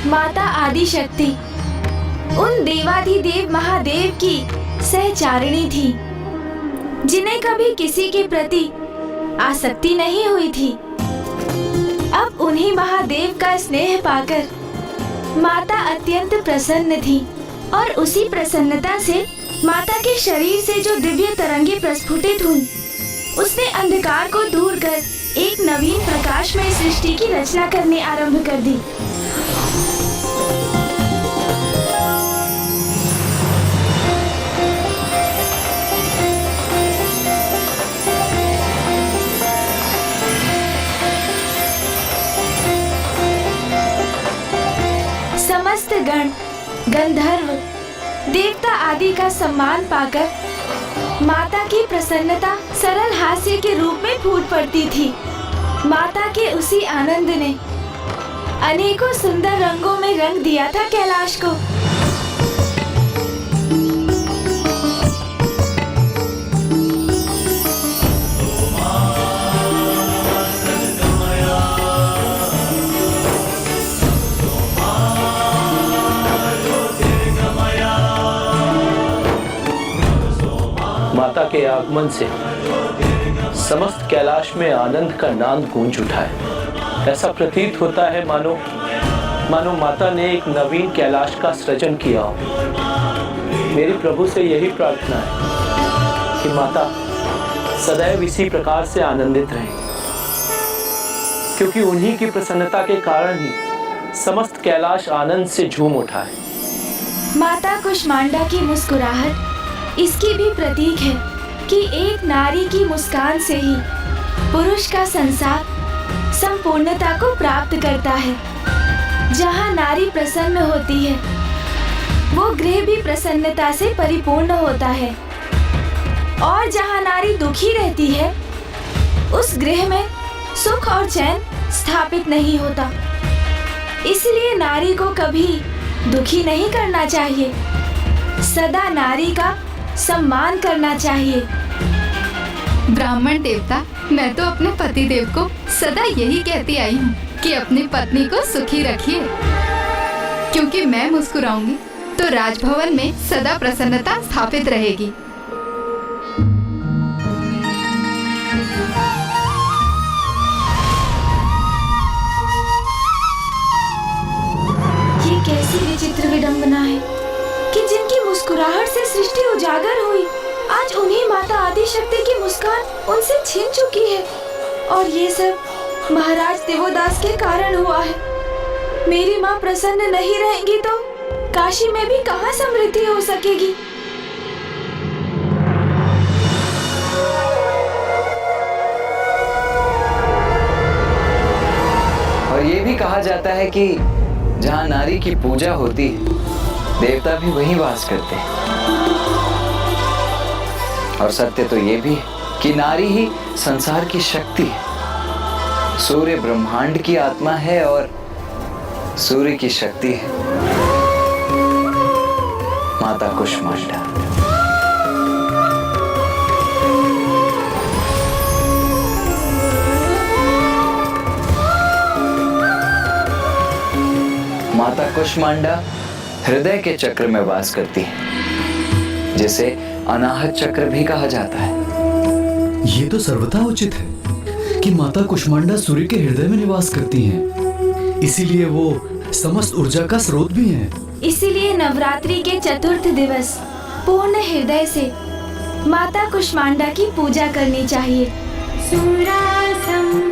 माता आदि शक्ति उन देवाधिदेव महादेव की सहचारिणी थी, जिन्हें कभी किसी के प्रति आसक्ति नहीं हुई थी। अब उन्हीं महादेव का स्नेह पाकर माता अत्यंत प्रसन्न थी और उसी प्रसन्नता से माता के शरीर से जो दिव्य तरंगे प्रस्फुटित हुई, उसने अंधकार को दूर कर एक नवीन प्रकाशमय सृष्टि की रचना करने आरंभ कर दी। समस्त गण, गंधर्व, देवता आदि का सम्मान पाकर माता की प्रसन्नता सरल हास्य के रूप में फूट पड़ती थी। माता के उसी आनंद ने अनेकों सुंदर रंगों में रंग दिया था कैलाश को। माता के आगमन से समस्त कैलाश में आनंद का नाद गूंज उठा है। ऐसा प्रतीत होता है मानो माता ने एक नवीन कैलाश का सृजन किया हो। मेरी प्रभु से यही प्रार्थना है कि माता सदैव इसी प्रकार से आनंदित रहे, क्योंकि उन्हीं की प्रसन्नता के कारण ही समस्त कैलाश आनंद से झूम उठा है। माता कुष्मांडा की मुस्कुराहट इसकी भी प्रतीक है कि एक नारी की मुस्कान से ही पुरुष का संसार संपूर्णता को प्राप्त करता है। जहाँ नारी प्रसन्न होती है, वो गृह भी प्रसन्नता से परिपूर्ण होता है, और जहाँ नारी दुखी रहती है, उस गृह में सुख और चैन स्थापित नहीं होता। इसलिए नारी को कभी दुखी नहीं करना चाहिए, सदा नारी का सम्मान करना चाहिए। ब्राह्मण देवता, मैं तो अपने पति देव को सदा यही कहती आई हूँ कि अपनी पत्नी को सुखी रखिए, क्योंकि मैं मुस्कुराऊंगी तो राजभवन में सदा प्रसन्नता स्थापित रहेगी। ये कैसी विचित्र विडंबना है कि जिनकी मुस्कुराहट से सृष्टि उजागर हुई, आज उन्हीं माता आदिशक्ति की मुस्कान उनसे छिन चुकी है, और ये सब महाराज देवोदास के कारण हुआ है। मेरी माँ प्रसन्न नहीं रहेंगी तो काशी में भी कहाँ समृद्धि हो सकेगी। और ये भी कहा जाता है कि जहाँ नारी की पूजा होती है, देवता भी वहीं वास करते हैं। और सत्य तो ये भी है कि नारी ही संसार की शक्ति है। सूर्य ब्रह्मांड की आत्मा है और सूर्य की शक्ति है माता कुष्मांडा। माता कुष्मांडा हृदय के चक्र में वास करती है, जिसे अनाहत चक्र भी कहा जाता है। ये तो सर्वथा उचित है कि माता कुष्मांडा सूर्य के हृदय में निवास करती हैं, इसीलिए वो समस्त ऊर्जा का स्रोत भी हैं। इसीलिए नवरात्रि के चतुर्थ दिवस पूर्ण हृदय से माता कुष्मांडा की पूजा करनी चाहिए।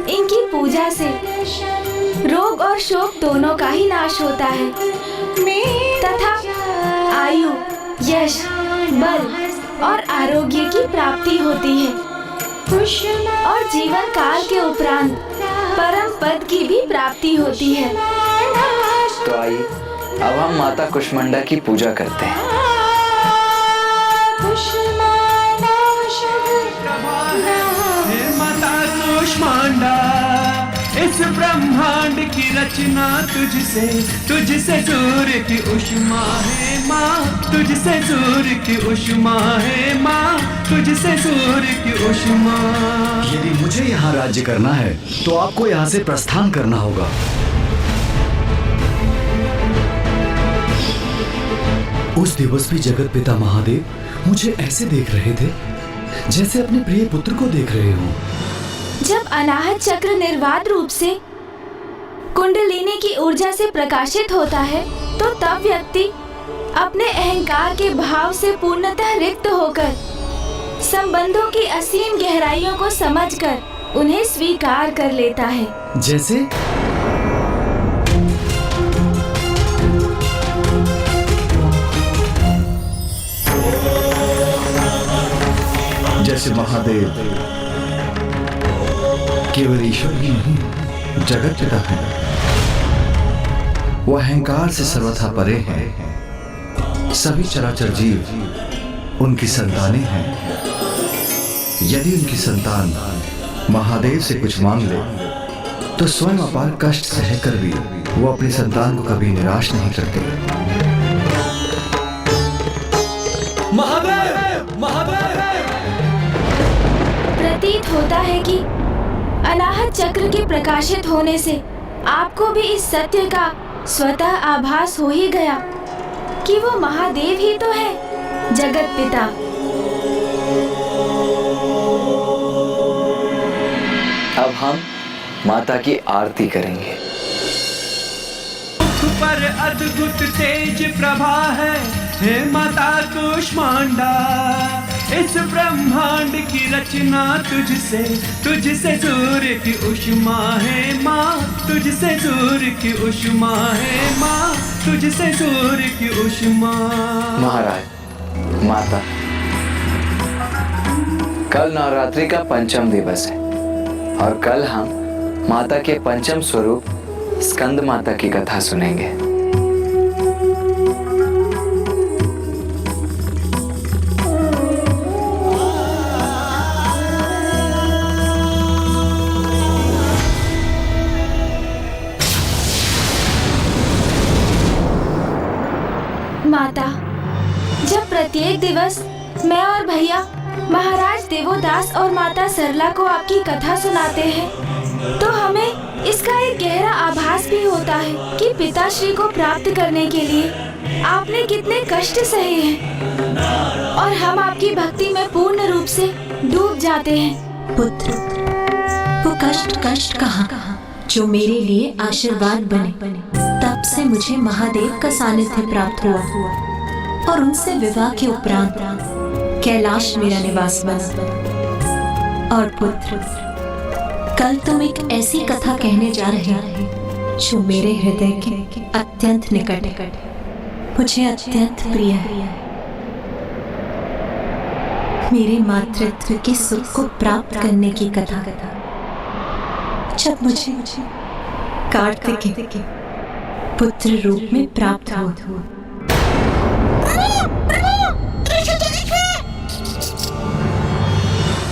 इनकी पूजा से रोग और शोक दोनों का ही नाश होता है तथा आयु, यश, बल और आरोग्य की प्राप्ति होती है, और जीवन काल के उपरांत परम पद की भी प्राप्ति होती है। तो आइए अब हम माता कुष्मांडा की पूजा करते हैं। माता कुष्मांडा, इस ब्रह्मांड की रचना तुझसे सूर्य की उष्मा है माँ, तुझसे सूर्य की उष्मा है माँ, तुझसे सूर्य की उष्मा। यदि मुझे यहाँ राज्य करना है तो आपको यहाँ से प्रस्थान करना होगा। उस दिवस भी जगत पिता महादेव मुझे ऐसे देख रहे थे जैसे अपने प्रिय पुत्र को देख रहे हों। जब अनाहत चक्र निर्वाध रूप से कुंडलिनी की ऊर्जा से प्रकाशित होता है तो तब व्यक्ति अपने अहंकार के भाव से पूर्णतः रिक्त होकर संबंधों की असीम गहराइयों को समझकर उन्हें स्वीकार कर लेता है। जैसे महादेव केवल ईश्वर ही नहीं, जगत पिता है। वो अहंकार से सर्वथा परे हैं। सभी चराचर जीव उनकी संतानें हैं। यदि उनकी संतान महादेव से कुछ मांग ले तो स्वयं अपार कष्ट सहकर भी वो अपनी संतान को कभी निराश नहीं करते। महादेव, महादेव! प्रतीत होता है कि अनाहत चक्र के प्रकाशित होने से आपको भी इस सत्य का स्वतः आभास हो ही गया कि वो महादेव ही तो है, जगत पिता। अब हम माता की आरती करेंगे। पर अद्भुत तेज प्रभा है, हे माता कूष्मांडा। इस ब्रह्मांड की रचना तुझसे सूर्य की उष्मा है माँ, तुझसे सूर्य की उष्मा है माँ, तुझसे सूर्य की उष्मा। महाराज, माता, कल नवरात्रि का पंचम दिवस है और कल हम माता के पंचम स्वरूप स्कंद माता की कथा सुनेंगे। माता, जब प्रत्येक दिवस मैं और भैया महाराज देवोदास और माता सरला को आपकी कथा सुनाते हैं तो हमें इसका एक गहरा आभास भी होता है कि पिताश्री को प्राप्त करने के लिए आपने कितने कष्ट सहे हैं और हम आपकी भक्ति में पूर्ण रूप से डूब जाते हैं। पुत्र, वो कष्ट कहाँ जो मेरे लिए आशीर्वाद बने। तब से मुझे महादेव का सानिध्य प्राप्त हुआ और उनसे विवाह के उपरांत कैलाश मेरा निवास बना। और पुत्र, कल तुम एक ऐसी कथा कहने जा रहे हैं जो मेरे हृदय के अत्यंत निकट है, मुझे अत्यंत प्रिय है। मेरे मातृत्व के सुख को प्राप्त करने की कथा, जब मुझे कार्तिक पुत्र रूप में प्राप्त हुआ।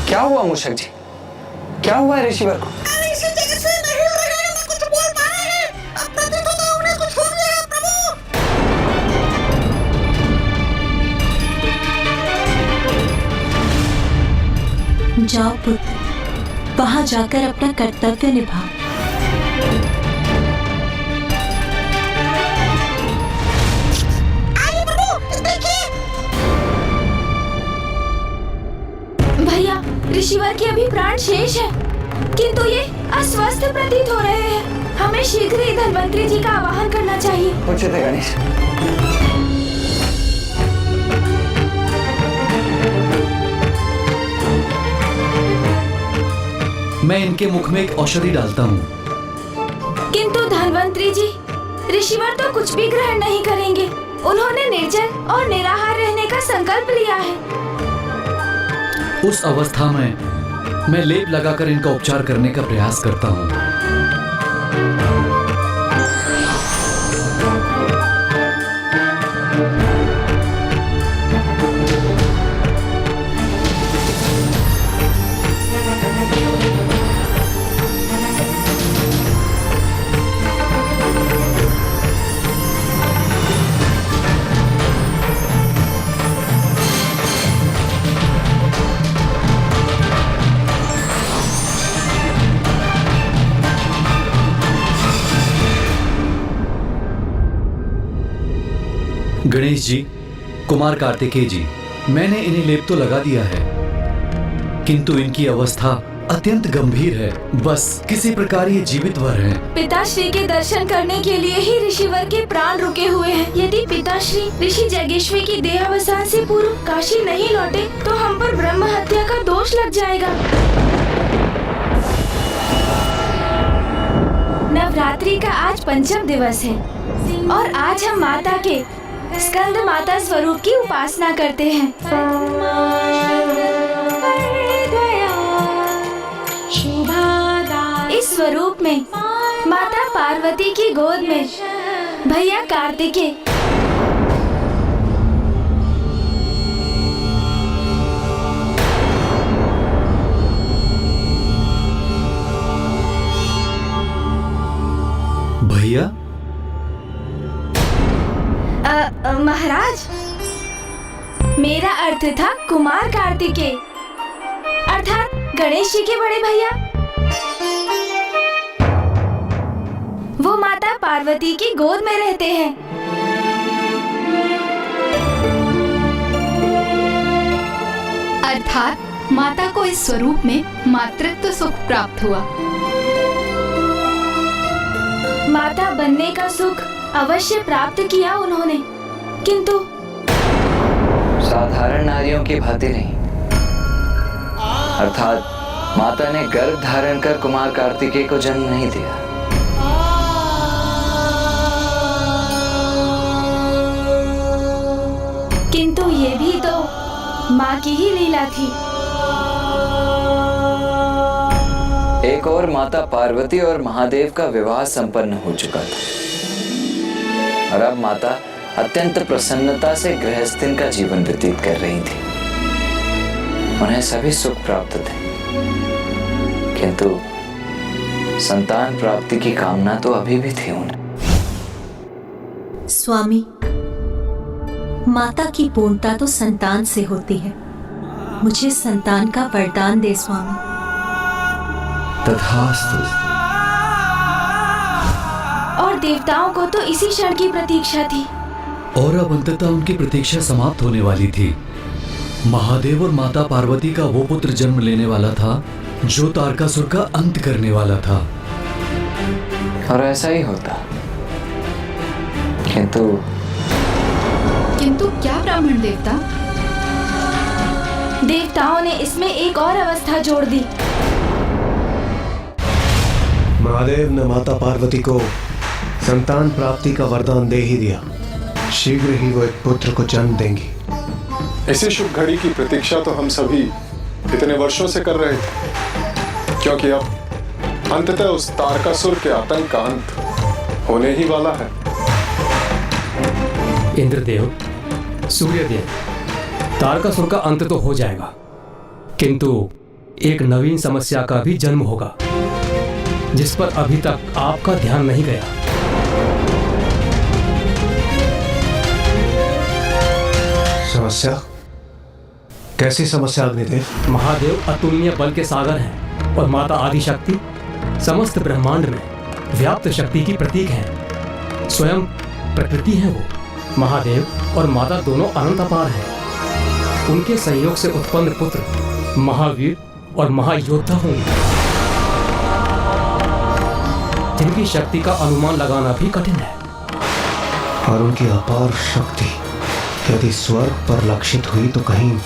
क्या हुआ मूषक जी? क्या हुआ है ऋषिवर को? जाओ पुत्र, वहां जाकर अपना कर्तव्य निभाओ। भैया, ऋषिवर के अभी प्राण शेष है, किंतु ये अस्वस्थ प्रतीत हो रहे हैं। हमें शीघ्र ही धन्वंतरी जी का आवाहन करना चाहिए। उचित है गणेश। मैं इनके मुख में एक औषधि डालता हूँ। किंतु धन्वंतरी जी, ऋषिवर तो कुछ भी ग्रहण नहीं करेंगे। उन्होंने निर्जल और निराहार रहने का संकल्प लिया है। उस अवस्था में मैं लेप लगाकर इनका उपचार करने का प्रयास करता हूँ। गणेश जी, कुमार कार्तिकेय जी, मैंने इन्हें लेप तो लगा दिया है, किंतु इनकी अवस्था अत्यंत गंभीर है। बस किसी प्रकार ये जीवित वर हैं। पिताश्री के दर्शन करने के लिए ही ऋषिवर के प्राण रुके हुए हैं। यदि पिताश्री ऋषि जगेश्वी की देहावसान से पूर्व काशी नहीं लौटे तो हम पर ब्रह्म हत्या का दोष लग जाएगा। नवरात्रि का आज पंचम दिवस है और आज हम माता के स्कंद माता स्वरूप की उपासना करते हैं। इस स्वरूप में माता पार्वती की गोद में भैया कार्तिकेय भैया महाराज, मेरा अर्थ था कुमार कार्तिकेय अर्थात गणेश जी के बड़े भैया। वो माता पार्वती की गोद में रहते हैं। अर्थात माता को इस स्वरूप में मातृत्व सुख प्राप्त हुआ। माता बनने का सुख अवश्य प्राप्त किया उन्होंने, किंतु साधारण नारियों की भांति नहीं। अर्थात माता ने गर्भ धारण कर कुमार कार्तिकेय को जन्म नहीं दिया। किंतु ये भी तो माँ की ही लीला थी। एक और माता पार्वती और महादेव का विवाह संपन्न हो चुका था और अब माता अत्यंत प्रसन्नता से गृहस्थीन का जीवन व्यतीत कर रही थी। उन्हें सभी सुख प्राप्त थे, किंतु संतान प्राप्ति की कामना तो अभी भी थी उन्हें। स्वामी, माता की पूर्णता तो संतान से होती है। मुझे संतान का वरदान दे स्वामी। तथास्तु। और देवताओं को तो इसी क्षण की प्रतीक्षा थी। और अब अंततः उनकी प्रतीक्षा समाप्त होने वाली थी। महादेव और माता पार्वती का वो पुत्र जन्म लेने वाला था जो तारकासुर का अंत करने वाला था। और ऐसा ही होता, किंतु क्या ब्राह्मण देवता? देवताओं ने इसमें एक और अवस्था जोड़ दी। महादेव ने माता पार्वती को संतान प्राप्ति का वरदान दे ही दिया। शीघ्र ही वो एक पुत्र को जन्म देंगी। इसी शुभ घड़ी की प्रतीक्षा तो हम सभी इतने वर्षों से कर रहे थे, क्योंकि अब अंततः उस तारकासुर के आतंक का अंत होने ही वाला है। इंद्रदेव, सूर्यदेव, तारकासुर का अंत तो हो जाएगा, किंतु एक नवीन समस्या का भी जन्म होगा जिस पर अभी तक आपका ध्यान नहीं गया। समस्या? कैसी समस्या अग्निदेव? महादेव अतुलनीय बल के सागर हैं और माता आदिशक्ति समस्त ब्रह्मांड में व्याप्त शक्ति की प्रतीक हैं। स्वयं प्रकृति है वो। महादेव और माता दोनों अनंत अपार हैं। उनके संयोग से उत्पन्न पुत्र महावीर और महायोद्धा होंगे, जिनकी शक्ति का अनुमान लगाना भी कठिन है। और उनकी अपार शक्ति यदि स्वर्ग पर लक्षित हुई तो कहीं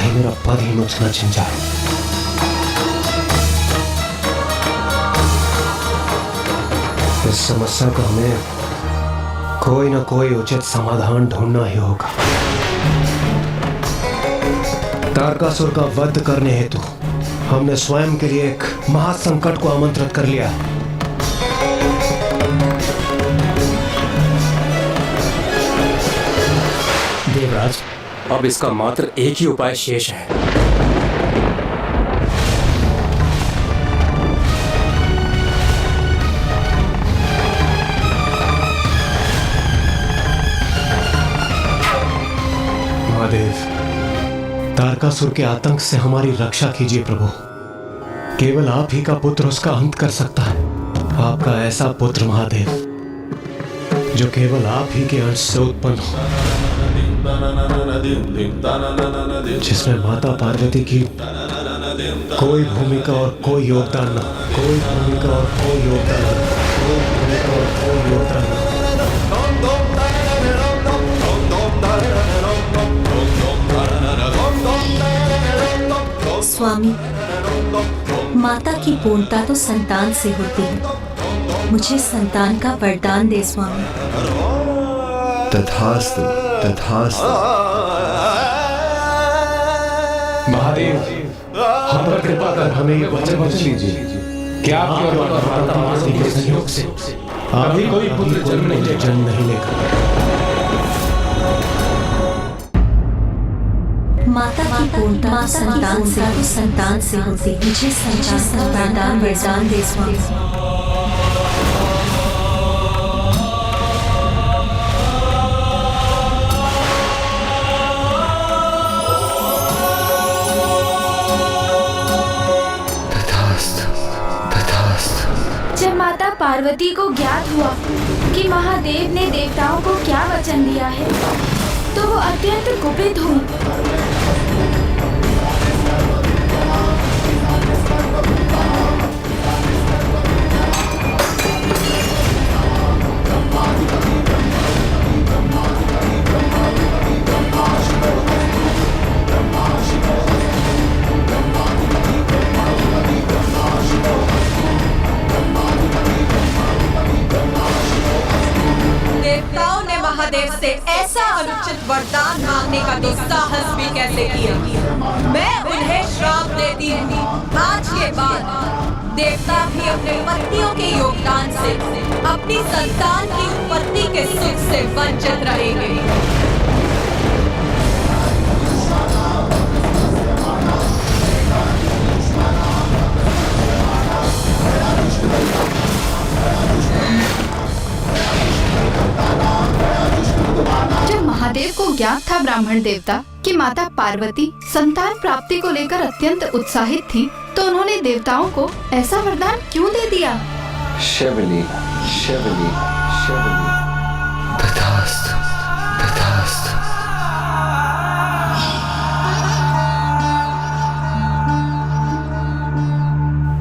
मेरा पद ही मुझ न छिन जाए। इस समस्या का हमें कोई न कोई उचित समाधान ढूंढना ही होगा। तारकासुर का वध करने हेतु हमने स्वयं के लिए एक महासंकट को आमंत्रित कर लिया। देवराज, अब इसका मात्र एक ही उपाय शेष है। महादेव, तारकासुर के आतंक से हमारी रक्षा कीजिए प्रभु। केवल आप ही का पुत्र उसका अंत कर सकता है। आपका ऐसा पुत्र महादेव जो केवल आप ही के अंश से उत्पन्न हो, जिसमें माता पार्वती की कोई भूमिका और कोई योगदान न, कोई भूमिका और कोई योगदान न, कोई भूमिका और कोई योगदान न। स्वामी, माता की पूर्णता तो संतान से होती है। मुझे संतान का वरदान दे स्वामी। तथास्तु, तथास्तु। महादेव, हम पर कृपा कर हमें ये वचन दीजिए कि आपके और माता पार्वती के संयोग से अभी कोई पुत्र जन्म नहीं लेगा। माता की पूर्णता संतान से होती है। मुझे संतान वरदान दे स्वामी। जब माता पार्वती को ज्ञात हुआ कि महादेव ने देवताओं को क्या वचन दिया है, तो वो अत्यंत कुपित हुई। देवताओं ने महादेव से ऐसा अनुचित वरदान मांगने का दुस्साहस भी कैसे किया। मैं उन्हें श्राप देती हूँ, आज के बाद देवता भी अपने पत्नियों के योगदान से अपनी संतान की उत्पत्ति के सुख से वंचित रहेंगे। जब महादेव को ज्ञात था ब्राह्मण देवता कि माता पार्वती संतान प्राप्ति को लेकर अत्यंत उत्साहित थी, तो उन्होंने देवताओं को ऐसा वरदान क्यों दे दिया? शिवली, शिवली, शिवली। तथास्तु, तथास्तु।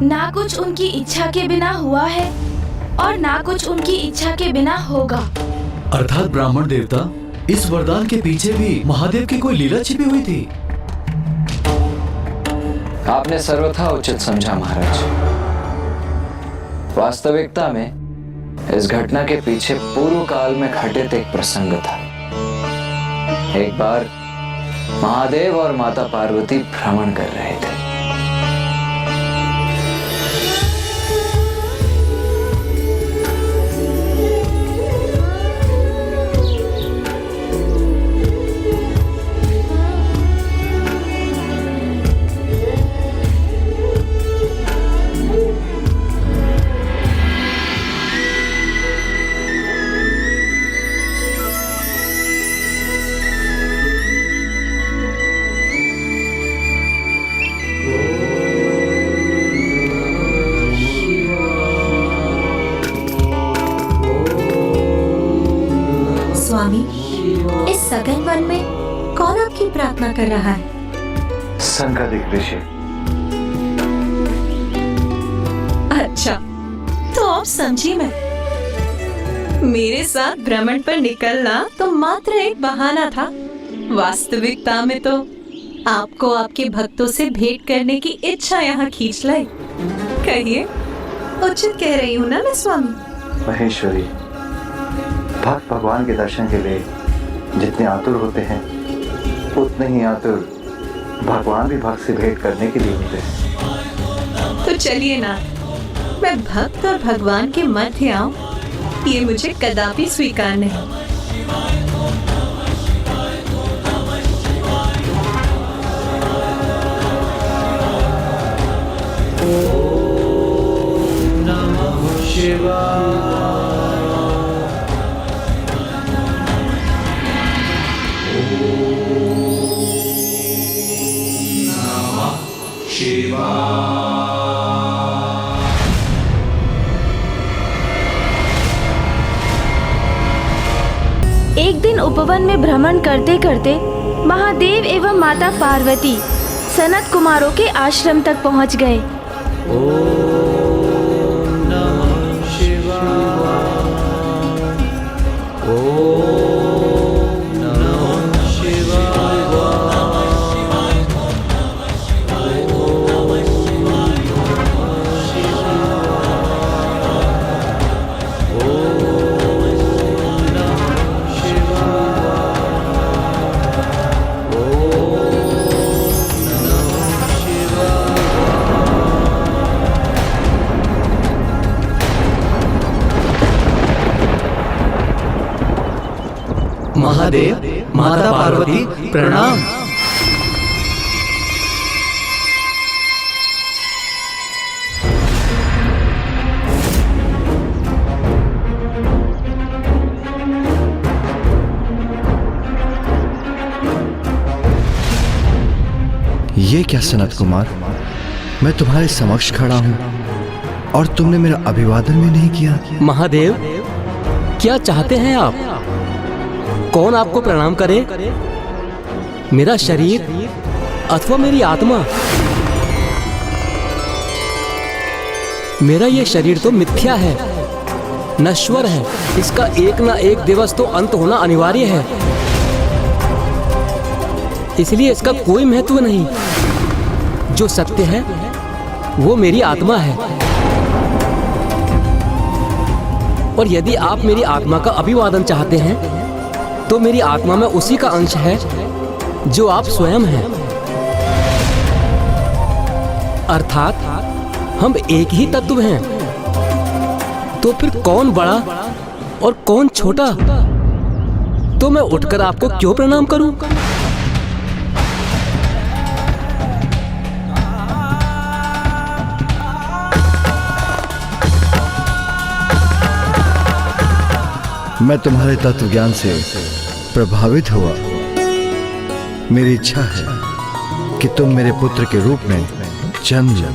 ना कुछ उनकी इच्छा के बिना हुआ है और ना कुछ उनकी इच्छा के बिना होगा। अर्थात ब्राह्मण देवता, इस वरदान के पीछे भी महादेव की कोई लीला छिपी हुई थी। आपने सर्वथा उचित समझा महाराज। वास्तविकता में इस घटना के पीछे पूर्व काल में घटित एक प्रसंग था। एक बार महादेव और माता पार्वती भ्रमण कर रहे थे। स्वामी, इस सघन वन में कौन आपकी प्रार्थना कर रहा है? संकादिक ऋषि। अच्छा, तो अब समझी मैं। मेरे साथ भ्रमण पर निकलना तो मात्र एक बहाना था। वास्तविकता में तो आपको आपके भक्तों से भेंट करने की इच्छा यहाँ खींच लाई। कहिए, उचित कह रही हूँ ना मैं स्वामी? महेश्वरी, भक्त भगवान के दर्शन के लिए जितने आतुर होते हैं, उतने ही आतुर भगवान भी भक्त से भेंट करने के लिए होते हैं। तो चलिए ना, मैं भक्त और भगवान के मध्य आऊं, ये मुझे कदापि स्वीकार नहीं। नमः शिवाय। एक दिन उपवन में भ्रमण करते करते महादेव एवं माता पार्वती सनत कुमारों के आश्रम तक पहुंच गए। महादेव, माता पार्वती, प्रणाम। ये क्या सनत कुमार, मैं तुम्हारे समक्ष खड़ा हूं और तुमने मेरा अभिवादन भी नहीं किया। महादेव, क्या चाहते हैं आप? कौन आपको प्रणाम करे? मेरा शरीर अथवा मेरी आत्मा? मेरा ये शरीर तो मिथ्या है, नश्वर है। इसका एक ना एक दिवस तो अंत होना अनिवार्य है, इसलिए इसका कोई महत्व नहीं। जो सत्य है वो मेरी आत्मा है, और यदि आप मेरी आत्मा का अभिवादन चाहते हैं तो मेरी आत्मा में उसी का अंश है जो आप स्वयं हैं। अर्थात हम एक ही तत्व हैं। तो फिर कौन बड़ा और कौन छोटा? तो मैं उठकर आपको क्यों प्रणाम करूं? मैं तुम्हारे तत्व ज्ञान से प्रभावित हुआ। मेरी इच्छा है कि तुम मेरे पुत्र के रूप में जन्म लो।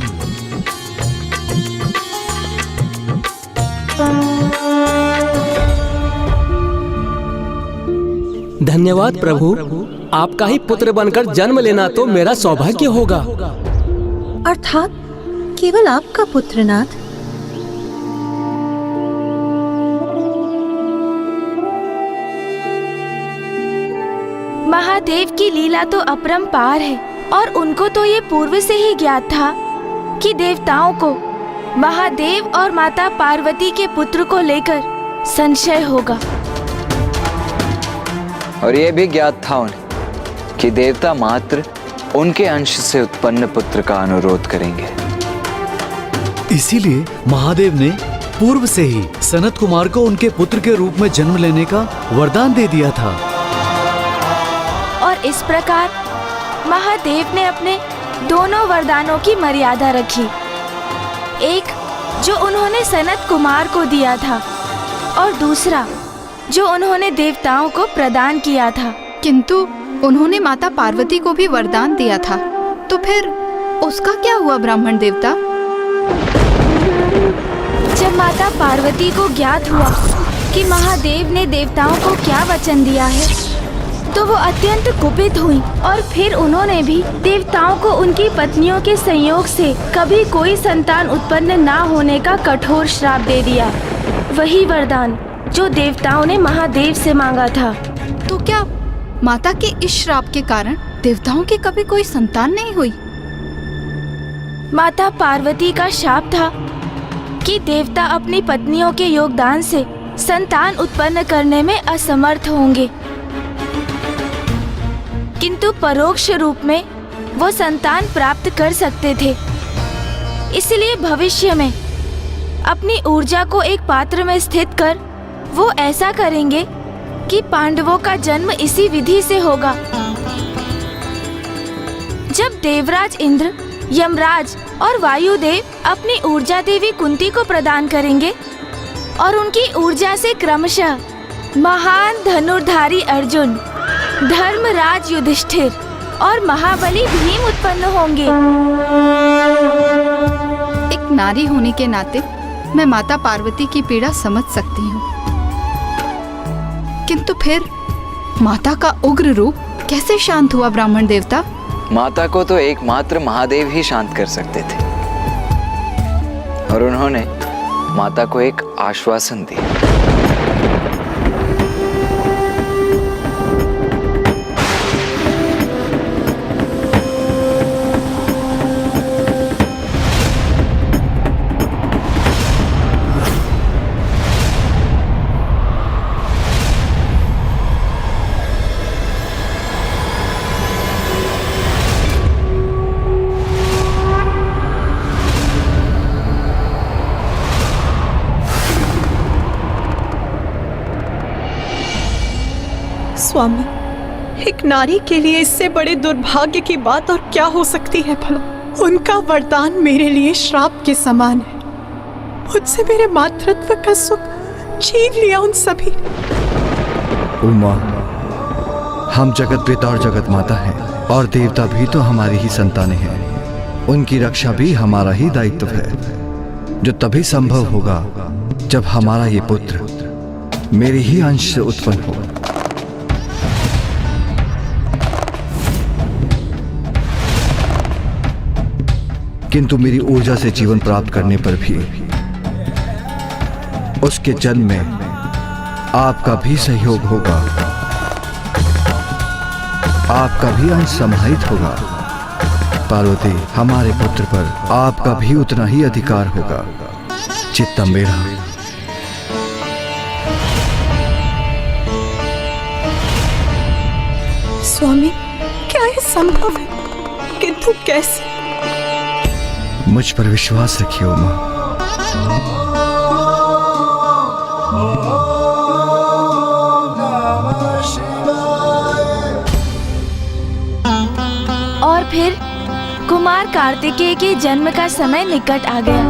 धन्यवाद प्रभु, आपका ही पुत्र बनकर जन्म लेना तो मेरा सौभाग्य होगा। अर्थात केवल आपका पुत्र नाथ? महादेव की लीला तो अपरंपार है, और उनको तो ये पूर्व से ही ज्ञात था कि देवताओं को महादेव और माता पार्वती के पुत्र को लेकर संशय होगा। और ये भी ज्ञात था उन्हें कि देवता मात्र उनके अंश से उत्पन्न पुत्र का अनुरोध करेंगे। इसीलिए महादेव ने पूर्व से ही सनत कुमार को उनके पुत्र के रूप में जन्म लेने का वरदान दे दिया था। और इस प्रकार महादेव ने अपने दोनों वरदानों की मर्यादा रखी। एक जो उन्होंने सनत कुमार को दिया था, और दूसरा जो उन्होंने देवताओं को प्रदान किया था। किंतु उन्होंने माता पार्वती को भी वरदान दिया था, तो फिर उसका क्या हुआ ब्राह्मण देवता? जब माता पार्वती को ज्ञात हुआ कि महादेव ने देवताओं को क्या वचन दिया है, तो वो अत्यंत कुपित हुई, और फिर उन्होंने भी देवताओं को उनकी पत्नियों के संयोग से कभी कोई संतान उत्पन्न ना होने का कठोर श्राप दे दिया। वही वरदान जो देवताओं ने महादेव से मांगा था। तो क्या माता के इस श्राप के कारण देवताओं की कभी कोई संतान नहीं हुई? माता पार्वती का शाप था कि देवता अपनी पत्नियों के योगदान से संतान उत्पन्न करने में असमर्थ होंगे, किंतु परोक्ष रूप में वो संतान प्राप्त कर सकते थे। इसलिए भविष्य में अपनी ऊर्जा को एक पात्र में स्थित कर वो ऐसा करेंगे कि पांडवों का जन्म इसी विधि से होगा। जब देवराज इंद्र, यमराज और वायुदेव अपनी ऊर्जा देवी कुंती को प्रदान करेंगे, और उनकी ऊर्जा से क्रमशः महान धनुर्धारी अर्जुन, धर्मराज युधिष्ठिर और महाबली भीम उत्पन्न होंगे। एक नारी होने के नाते मैं माता पार्वती की पीड़ा समझ सकती हूँ, किंतु फिर माता का उग्र रूप कैसे शांत हुआ ब्राह्मण देवता? माता को तो एकमात्र महादेव ही शांत कर सकते थे और उन्होंने माता को एक आश्वासन दिया। स्वामी, एक नारी के लिए इससे बड़े दुर्भाग्य की बात और क्या हो सकती है भला? उनका वरदान मेरे लिए श्राप के समान है। मुझसे मेरे मातृत्व का सुख छीन लिया उन सभी। उमा, हम जगत पिता और जगत माता हैं और देवता भी तो हमारी ही संतानें हैं। उनकी रक्षा भी हमारा ही दायित्व है, जो तभी संभव होगा जब हमारा ये पुत्र मेरे ही अंश से उत्पन्न हो। किंतु मेरी ऊर्जा से जीवन प्राप्त करने पर भी उसके जन्म में आपका भी सहयोग होगा, आपका भी अंश समाहित होगा। पार्वती, हमारे पुत्र पर आपका भी उतना ही अधिकार होगा। चित्तम मेरा। स्वामी, क्या ये संभव है? किंतु कैसे? मुझ पर विश्वास रखिए उमा। और फिर कुमार कार्तिकेय के जन्म का समय निकट आ गया।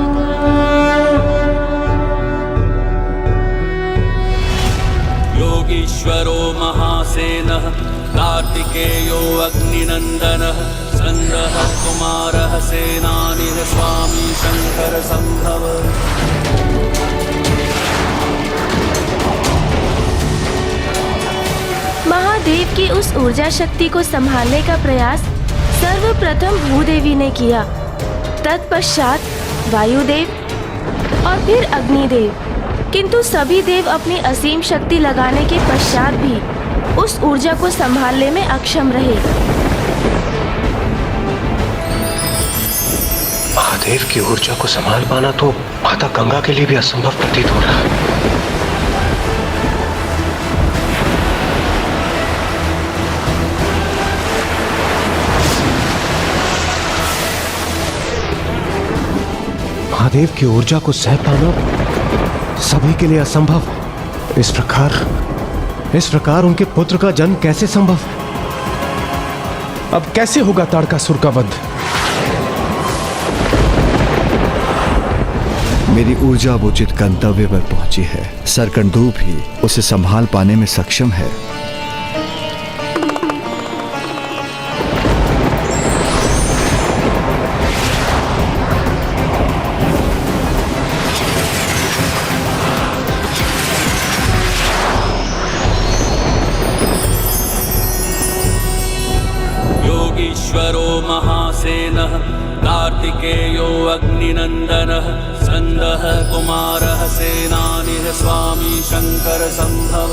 योगीश्वरो महासेनः कार्तिकेयो अग्निनन्दनः स्कन्दः कुमारः सेनानिः स्वामी शंकर संभव। महादेव की उस ऊर्जा शक्ति को संभालने का प्रयास सर्वप्रथम भूदेवी ने किया, तत्पश्चात वायुदेव और फिर अग्निदेव। किंतु सभी देव अपनी असीम शक्ति लगाने के पश्चात भी उस ऊर्जा को संभालने में अक्षम रहे। महादेव की ऊर्जा को संभाल पाना तो माता गंगा के लिए भी असंभव प्रतीत हो रहा है। महादेव की ऊर्जा को सह पाना सभी के लिए असंभव है। इस प्रकार उनके पुत्र का जन्म कैसे संभव है? अब कैसे होगा ताड़कासुर का वध? मेरी ऊर्जा अब उचित गंतव्य पर पहुंची है। सरकंडू भी उसे संभाल पाने में सक्षम है। योगीश्वरो महासेनः कार्तिकेयो अग्निनन्दनः स्कन्दः कुमारः सेनानिः स्वामी शंकर संभव।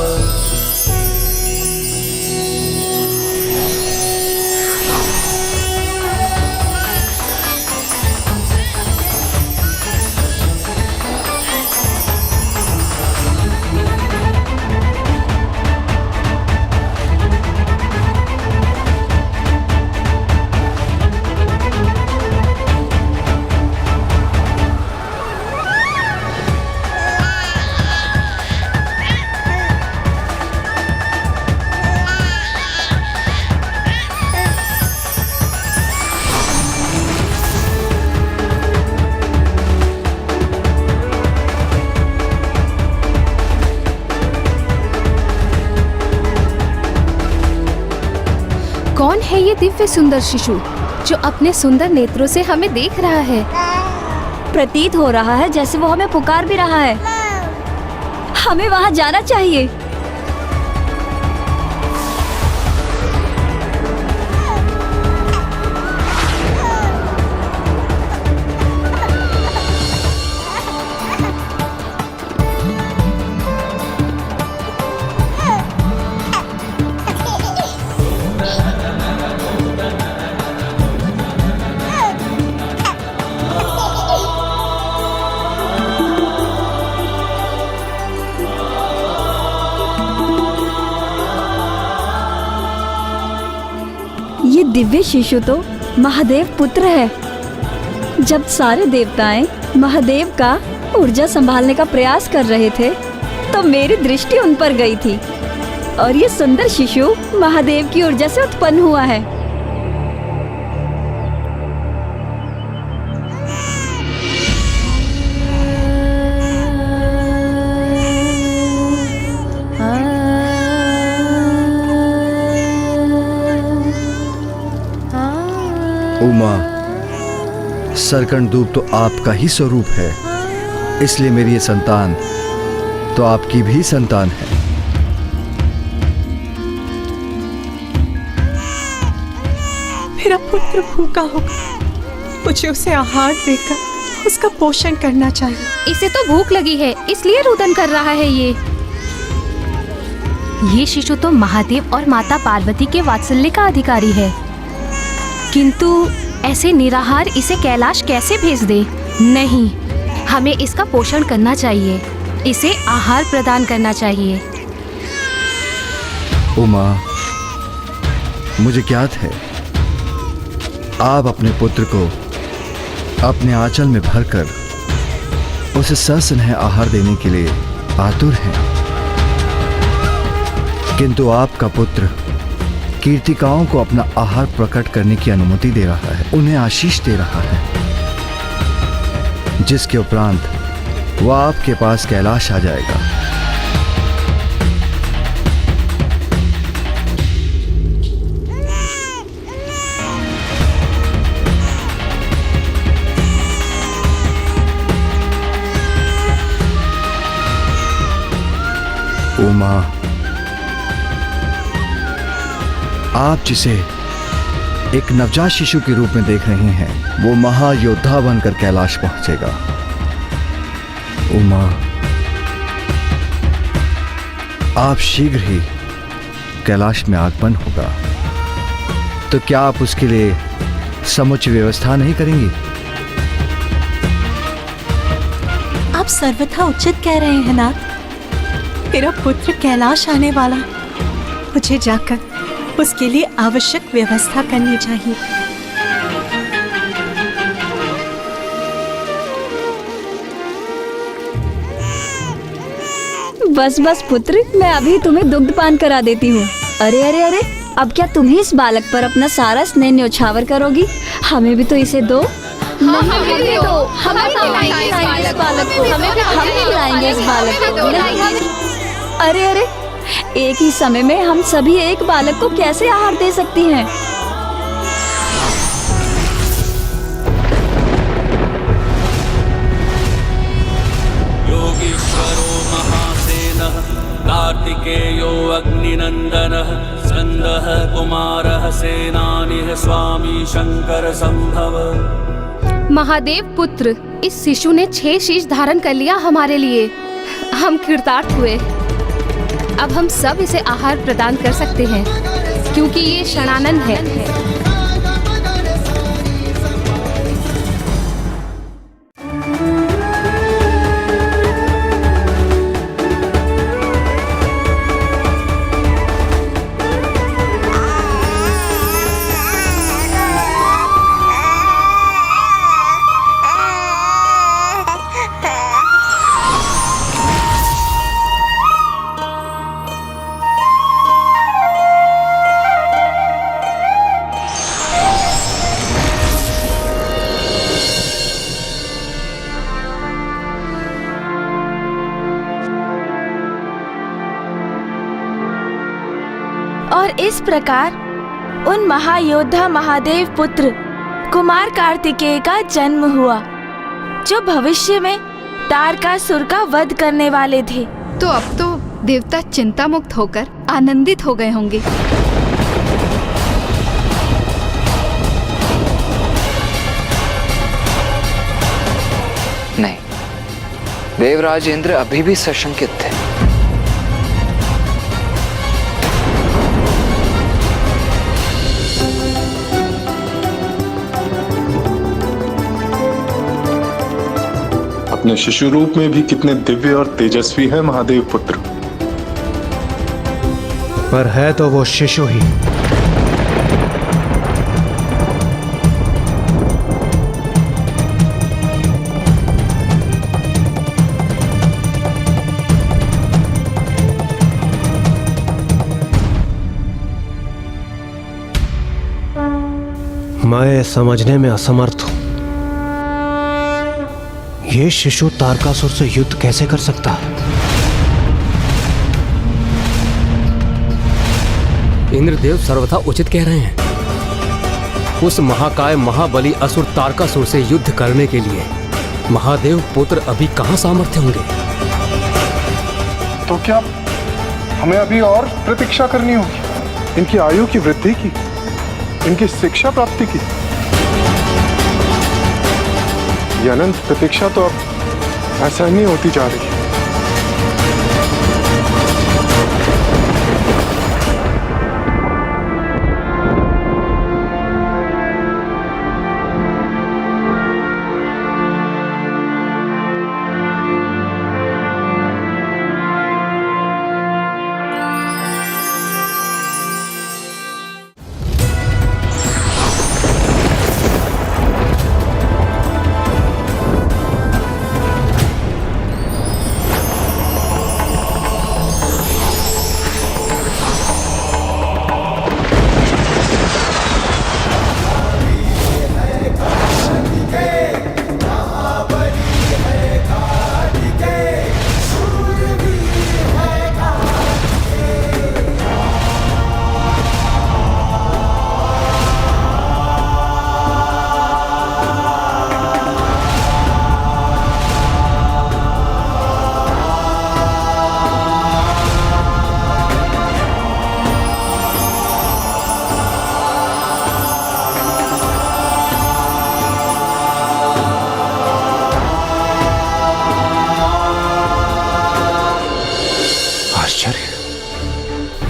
कौन है ये दिव्य सुंदर शिशु जो अपने सुंदर नेत्रों से हमें देख रहा है? प्रतीत हो रहा है जैसे वो हमें पुकार भी रहा है। हमें वहां जाना चाहिए। ये दिव्य शिशु तो महादेव पुत्र है। जब सारे देवताएं महादेव का ऊर्जा संभालने का प्रयास कर रहे थे तो मेरी दृष्टि उन पर गई थी और ये सुंदर शिशु महादेव की ऊर्जा से उत्पन्न हुआ है। उमा, सरकंडूब तो आपका ही स्वरूप है, इसलिए मेरी ये संतान तो आपकी भी संतान है। मेरा पुत्र भूखा होगा, मुझे उसे आहार देकर उसका पोषण करना चाहिए। इसे तो भूख लगी है, इसलिए रुदन कर रहा है। ये शिशु तो महादेव और माता पार्वती के वात्सल्य का अधिकारी है, किंतु ऐसे निराहार इसे कैलाश कैसे भेज दे? नहीं, हमें इसका पोषण करना चाहिए, इसे आहार प्रदान करना चाहिए। उमा, मुझे ज्ञात है आप अपने पुत्र को अपने आंचल में भरकर उसे सस्नेह आहार देने के लिए आतुर हैं, किंतु आपका पुत्र कीर्तिकाओं को अपना आहार प्रकट करने की अनुमति दे रहा है, उन्हें आशीष दे रहा है, जिसके उपरांत वह आपके पास कैलाश आ जाएगा। उमा, आप जिसे एक नवजात शिशु के रूप में देख रहे हैं, वो महायोद्धा बनकर कैलाश पहुंचेगा। उमा, आप शीघ्र ही कैलाश में आगमन होगा, तो क्या आप उसके लिए समुचित व्यवस्था नहीं करेंगी? आप सर्वथा उचित कह रहे हैं नाथ। मेरा पुत्र कैलाश आने वाला, मुझे जाकर उसके लिए आवश्यक व्यवस्था करनी चाहिए। बस बस पुत्र, मैं अभी तुम्हें दुग्धपान करा देती हूँ। अरे अरे अरे, अब क्या तुम ही इस बालक पर अपना सारा स्नेह न्योछावर करोगी? हमें भी तो इसे दो। हमें भी दो, हम खिलाएंगे इस बालक को, हम खिलाएंगे इस बालक को। अरे अरे, एक ही समय में हम सभी एक बालक को कैसे आहार दे सकती हैं? योगीश्वरो महासेनः कार्तिकेयो अग्निनंदनः स्कंदः कुमारः सेनानिः स्वामी शंकर संभव। महादेव पुत्र, इस शिशु ने 6 शीश धारण कर लिया हमारे लिए। हम कृतार्थ हुए। अब हम सब इसे आहार प्रदान कर सकते हैं, क्योंकि ये षणानन है। और इस प्रकार उन महायोद्धा महादेव पुत्र कुमार कार्तिकेय का जन्म हुआ, जो भविष्य में तारकासुर का वध करने वाले थे। तो अब तो देवता चिंता मुक्त होकर आनंदित हो गए होंगे। नहीं, देवराज इंद्र अभी भी सशंकित थे। अपने शिशु रूप में भी कितने दिव्य और तेजस्वी है महादेव पुत्र। पर है तो वो शिशु ही। मैं समझने में असमर्थ हूं। ये शिशु तारकासुर से युद्ध कैसे कर सकता है? इंद्रदेव सर्वथा उचित कह रहे हैं। उस महाकाय महाबली असुर तारकासुर से युद्ध करने के लिए महादेव पुत्र अभी कहां सामर्थ्य होंगे? तो क्या हमें अभी और प्रतीक्षा करनी होगी, इनकी आयु की वृद्धि की, इनकी शिक्षा प्राप्ति की? ये अनंत प्रतीक्षा तो अब असहनीय होती जा रही है।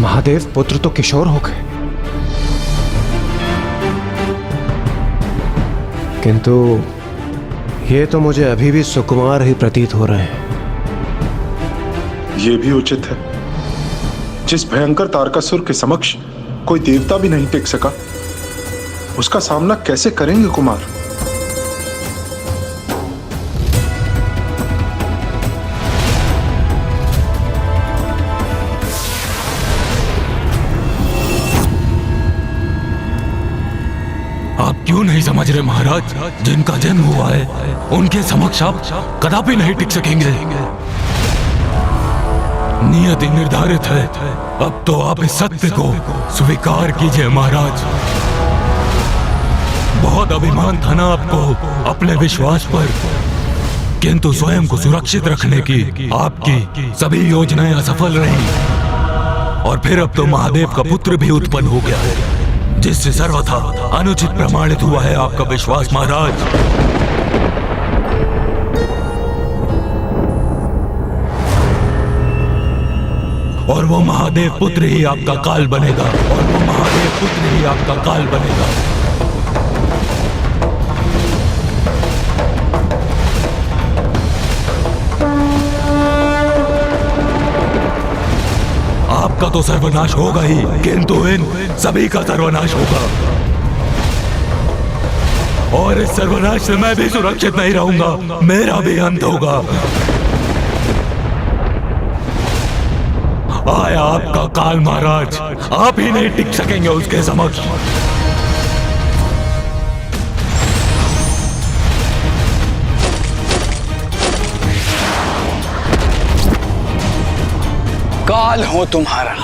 महादेव पुत्र तो किशोर हो गए, किंतु ये तो मुझे अभी भी सुकुमार ही प्रतीत हो रहे हैं। ये भी उचित है। जिस भयंकर तारकासुर के समक्ष कोई देवता भी नहीं टिक सका, उसका सामना कैसे करेंगे कुमार? क्यों नहीं समझ रहे महाराज? जिनका जन्म हुआ है उनके समक्ष आप कदापि नहीं टिक सकेंगे। नियति निर्धारित है। अब तो आप इस सत्य को स्वीकार कीजिए महाराज। बहुत अभिमान था ना आपको अपने विश्वास पर, किंतु स्वयं को सुरक्षित रखने की आपकी सभी योजनाएं असफल रही। और फिर अब तो महादेव का पुत्र भी उत्पन्न हो गया है, जिससे सर्वथा अनुचित प्रमाणित हुआ है आपका विश्वास महाराज। और वो महादेव पुत्र ही आपका काल बनेगा, और वो महादेव पुत्र ही आपका काल बनेगा। आपका तो सर्वनाश होगा ही, किंतु इन सभी का सर्वनाश होगा। और इस सर्वनाश से मैं भी सुरक्षित नहीं रहूंगा, मेरा भी अंत होगा। आया आपका काल महाराज, आप ही नहीं टिक सकेंगे उसके समक्ष। काल हूं तुम्हारा,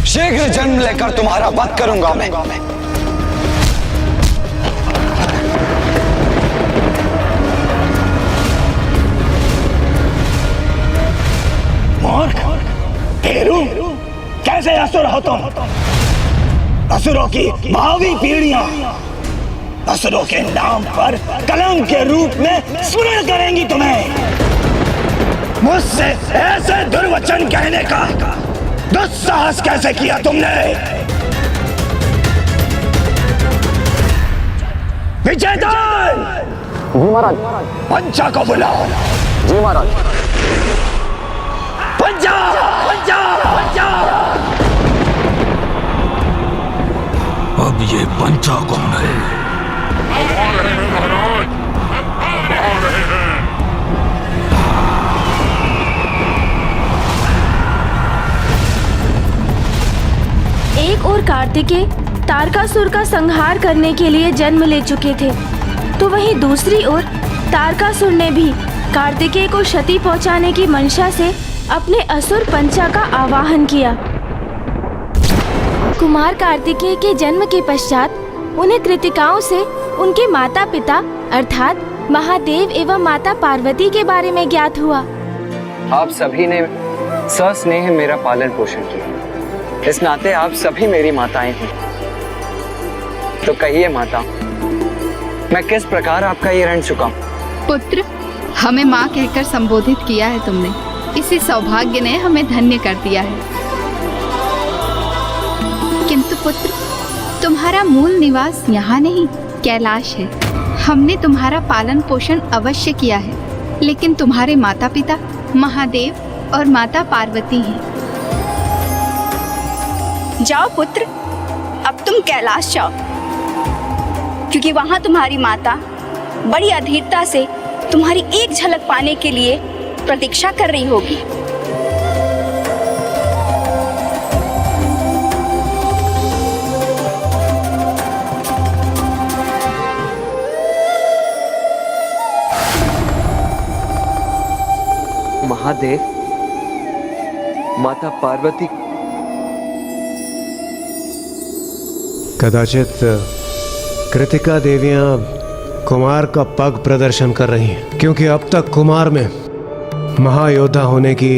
शीघ्र जन्म लेकर तुम्हारा वध करूंगा मैं। मूर्ख, फेरू, कैसे असुर हो तुम? असुरों की भावी पीढ़ियां असुरों के नाम पर कलंक के रूप में स्मरण करेंगी तुम्हें। मुझसे ऐसे दुर्वचन कहने का दुस्साहस कैसे किया तुमने? विजयदान! जी महाराज। पंचा को बुलाओ। जी महाराज। पंचा! पंचा! पंचा! अब ये पंचा कौन है? एक और कार्तिकेय तारकासुर का संहार करने के लिए जन्म ले चुके थे, तो वहीं दूसरी ओर तारकासुर ने भी कार्तिकेय को क्षति पहुंचाने की मंशा से अपने असुर पंचा का आवाहन किया। कुमार कार्तिकेय के जन्म के पश्चात उन्हें कृतिकाओं से उनके माता पिता अर्थात महादेव एवं माता पार्वती के बारे में ज्ञात हुआ। आप सभी ने सस्नेह मेरा पालन पोषण किया, इस नाते आप सभी मेरी माताएं हैं। तो कहिए माता, मैं किस प्रकार आपका ये ऋण चुकाऊं? पुत्र, हमें माँ कहकर संबोधित किया है तुमने, इसी सौभाग्य ने हमें धन्य कर दिया है। किंतु पुत्र, तुम्हारा मूल निवास यहाँ नहीं कैलाश है। हमने तुम्हारा पालन पोषण अवश्य किया है, लेकिन तुम्हारे माता पिता महादेव और माता पार्वती हैं। जाओ पुत्र, अब तुम कैलाश जाओ, क्योंकि वहाँ तुम्हारी माता बड़ी अधीरता से तुम्हारी एक झलक पाने के लिए प्रतीक्षा कर रही होगी। महादेव, माता पार्वती, कदाचित कृतिका देवियां कुमार का पग प्रदर्शन कर रही हैं, क्योंकि अब तक कुमार में महायोद्धा होने की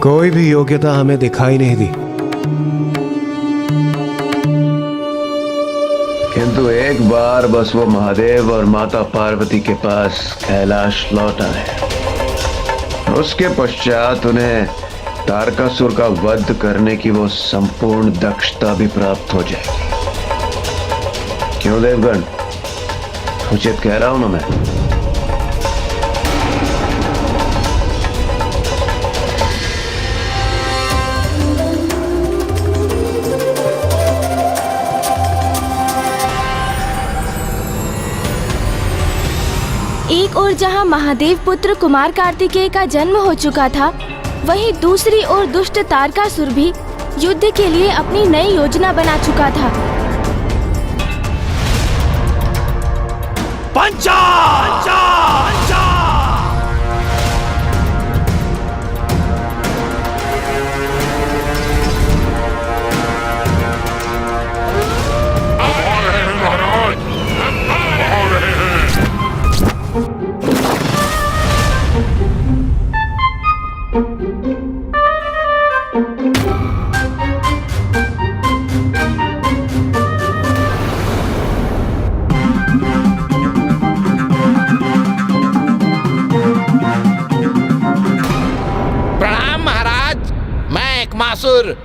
कोई भी योग्यता हमें दिखाई नहीं दी। किंतु एक बार बस वो महादेव और माता पार्वती के पास कैलाश लौट आए, उसके पश्चात उन्हें तारकासुर का वध करने की वो संपूर्ण दक्षता भी प्राप्त हो जाएगी। क्यों देवगण, उचित कह रहा हूं ना मैं? एक ओर जहां महादेव पुत्र कुमार कार्तिकेय का जन्म हो चुका था, वहीं दूसरी ओर दुष्ट तारकासुर भी युद्ध के लिए अपनी नई योजना बना चुका था। पंचा! पंचा! पंचा!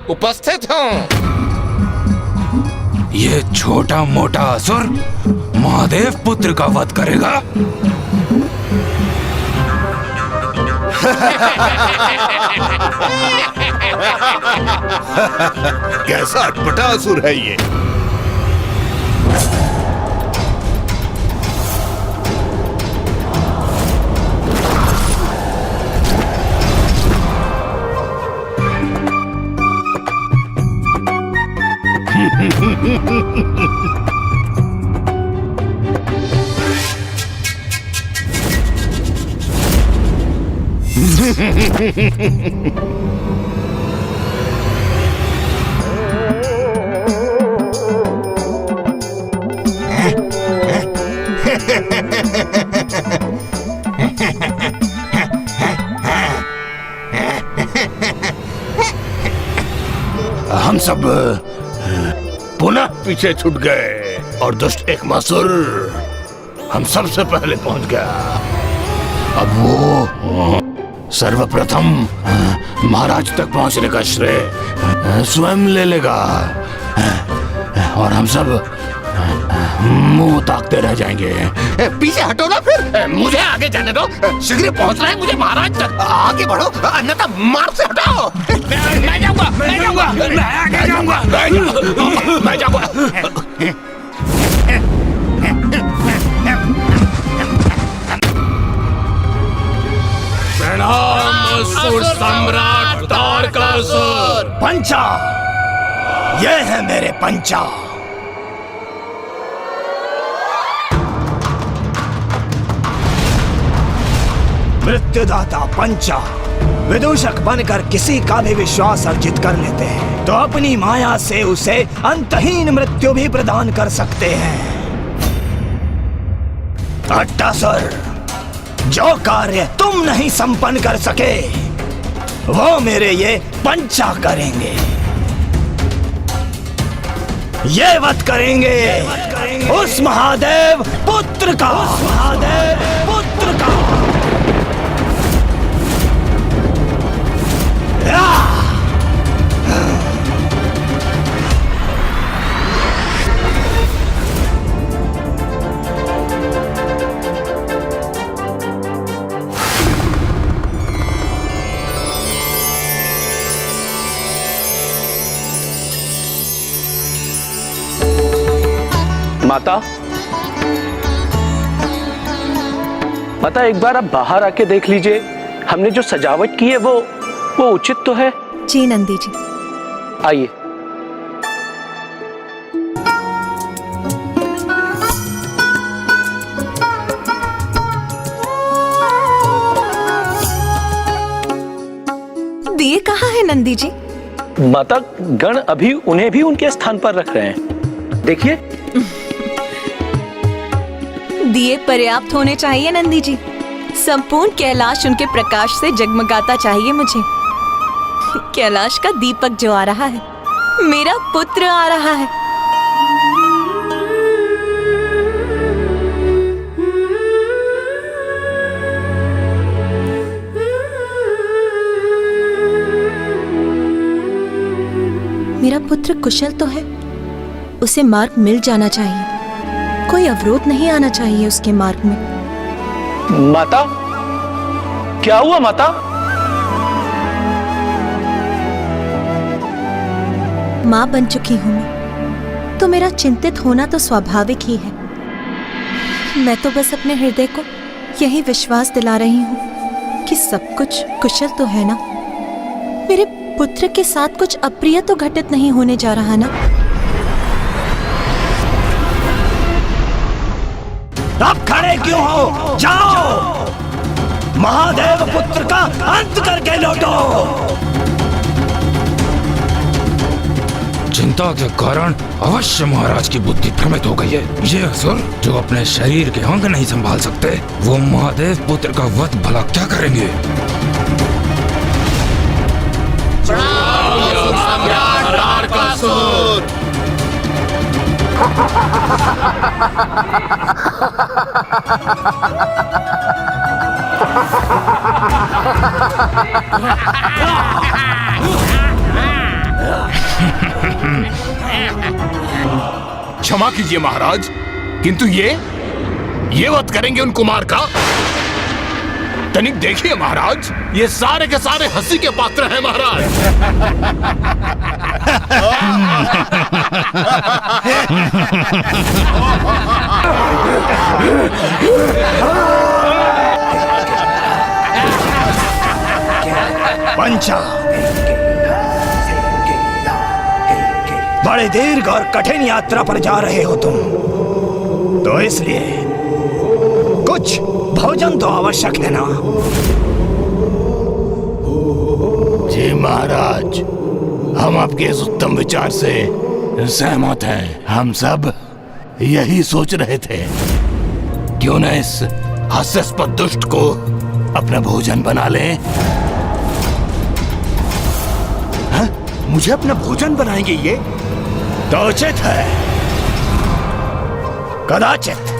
उपस्थित हूँ। ये छोटा मोटा असुर महादेव पुत्र का वध करेगा? कैसा अटपटा असुर है ये? हम सब पुनः पीछे छूट गए और दुष्ट एक मासुर हम सबसे पहले पहुंच गया। अब वो सर्वप्रथम महाराज तक पहुंचने का श्रेय स्वयं ले लेगा और हम सब मुंह ताकते रह जाएंगे। पीछे हटो ना, फिर मुझे आगे जाने दो। शीघ्र पहुंचना है मुझे महाराज तक। आगे बढ़ो, अन्यथा मार्ग से हटाओ। मैं जाऊंगा, मैं जाऊंगा, मैं आगे जाऊंगा, मैं जाऊंगा। प्रणाम असुर सम्राट तारकासुर। पंचा, ये है मेरे पंचा। मृत्युदाता पंचा विदूषक बनकर किसी का भी विश्वास अर्जित कर लेते हैं तो अपनी माया से उसे अंतहीन मृत्यु भी प्रदान कर सकते हैं। अट्टासुर, जो कार्य तुम नहीं संपन्न कर सके वो मेरे ये पंचा करेंगे। ये वध करेंगे उस महादेव पुत्र का, महादेव पुत्र का। माता, माता एक बार आप बाहर आके देख लीजिए, हमने जो सजावट की है वो उचित तो है? जी नंदी जी। आइए। दिए कहाँ है नंदी जी? माता, गण अभी उन्हें भी उनके स्थान पर रख रहे हैं, देखिए। दिए पर्याप्त होने चाहिए नंदी जी। संपूर्ण कैलाश उनके प्रकाश से जगमगाता चाहिए मुझे। कैलाश का दीपक जो आ रहा है, मेरा पुत्र आ रहा है। मेरा पुत्र कुशल तो है, उसे मार्ग मिल जाना चाहिए, कोई अवरोध नहीं आना चाहिए उसके मार्ग में। माता, क्या हुआ माता? माँ बन चुकी हूँ मैं, तो मेरा चिंतित होना तो स्वाभाविक ही है। मैं तो बस अपने हृदय को यही विश्वास दिला रही हूँ कि सब कुछ कुशल तो है ना। मेरे पुत्र के साथ कुछ अप्रिय तो घटित नहीं होने जा रहा ना। अब खड़े क्यों हो? जाओ, महादेव पुत्र का अंत करके लौटो। चिंता के कारण अवश्य महाराज की बुद्धि भ्रमित हो गई है। ये असुर जो अपने शरीर के अंग नहीं संभाल सकते, वो महादेव पुत्र का वध भला क्या करेंगे? क्षमा कीजिए महाराज, किंतु ये वध करेंगे उन कुमार का? तनिक देखिए महाराज, ये सारे के सारे हंसी के पात्र हैं महाराज। पंचा, बड़े दीर्घ और कठिन यात्रा पर जा रहे हो तुम, तो इसलिए कुछ भोजन तो आवश्यक है ना? जी महाराज, हम आपके इस उत्तम विचार से सहमत हैं। हम सब यही सोच रहे थे, क्यों न इस हास्यास्पद दुष्ट को अपना भोजन बना लें। हाँ? मुझे अपना भोजन बनाएंगे ये? तो उचित है। कदाचित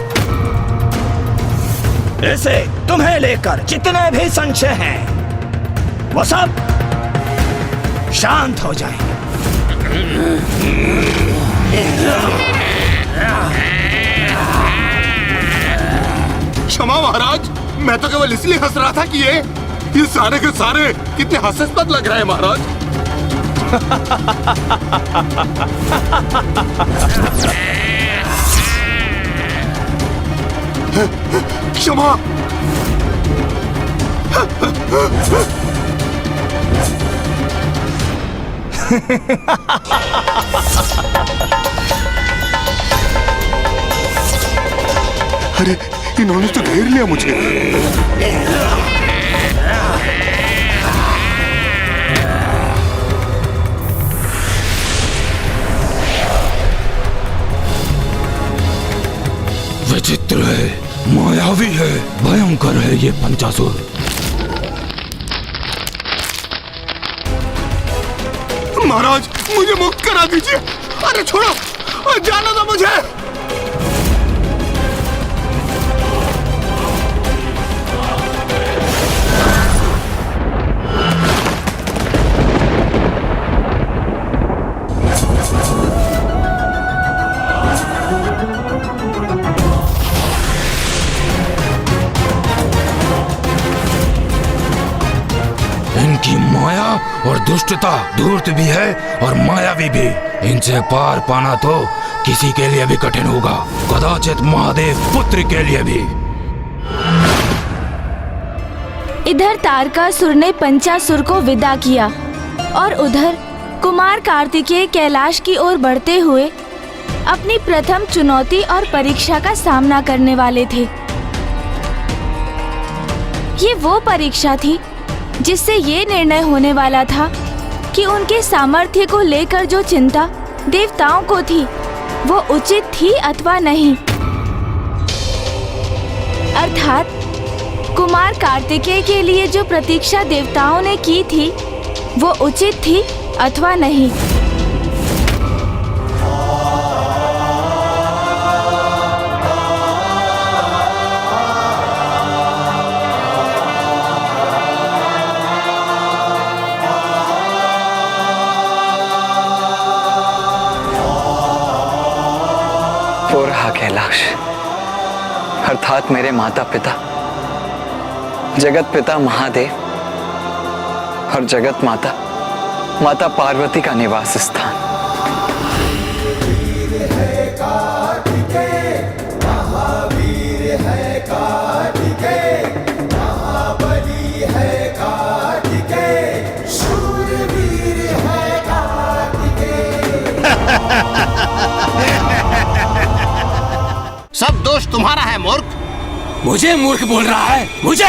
इसे तुम्हें लेकर जितने भी संशय हैं, वो सब शांत हो जाएंगे। क्षमा महाराज, मैं तो केवल इसलिए हंस रहा था कि ये सारे के सारे कितने हास्यास्पद लग रहे हैं महाराज। क्षमा। अरे, इन्होंने तो घेर लिया मुझे। विचित्र है, मायावी है, भयंकर है ये पंचासुर। महाराज मुझे मुक्त करा दीजिए। अरे छोड़ो, जाना दो मुझे। इनकी माया और दुष्टता धूर्त भी है और मायावी भी। इनसे पार पाना तो किसी के लिए भी कठिन होगा, कदाचित महादेव पुत्र के लिए भी। इधर तारकासुर ने पंचासुर को विदा किया और उधर कुमार कार्तिकेय कैलाश की ओर बढ़ते हुए अपनी प्रथम चुनौती और परीक्षा का सामना करने वाले थे। ये वो परीक्षा थी जिससे ये निर्णय होने वाला था कि उनके सामर्थ्य को लेकर जो चिंता देवताओं को थी वो उचित थी अथवा नहीं। अर्थात कुमार कार्तिकेय के लिए जो प्रतीक्षा देवताओं ने की थी वो उचित थी अथवा नहीं। वो रहा कैलाश, अर्थात मेरे माता पिता, जगत पिता महादेव और जगत माता माता पार्वती का निवास स्थान। सब दोष तुम्हारा है मूर्ख। मुझे मूर्ख बोल रहा है? मुझे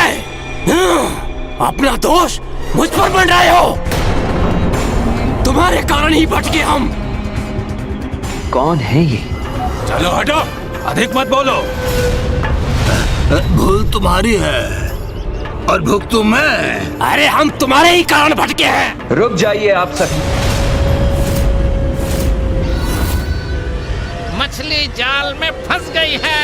अपना दोष मुझ पर बन रहे हो। तुम्हारे कारण ही भटके हम। कौन है ये? चलो हटो, अधिक मत बोलो। भूल तुम्हारी है और भुगतू मैं। अरे हम तुम्हारे ही कारण भटके हैं। रुक जाइए आप सभी। मछली जाल में फंस गई है।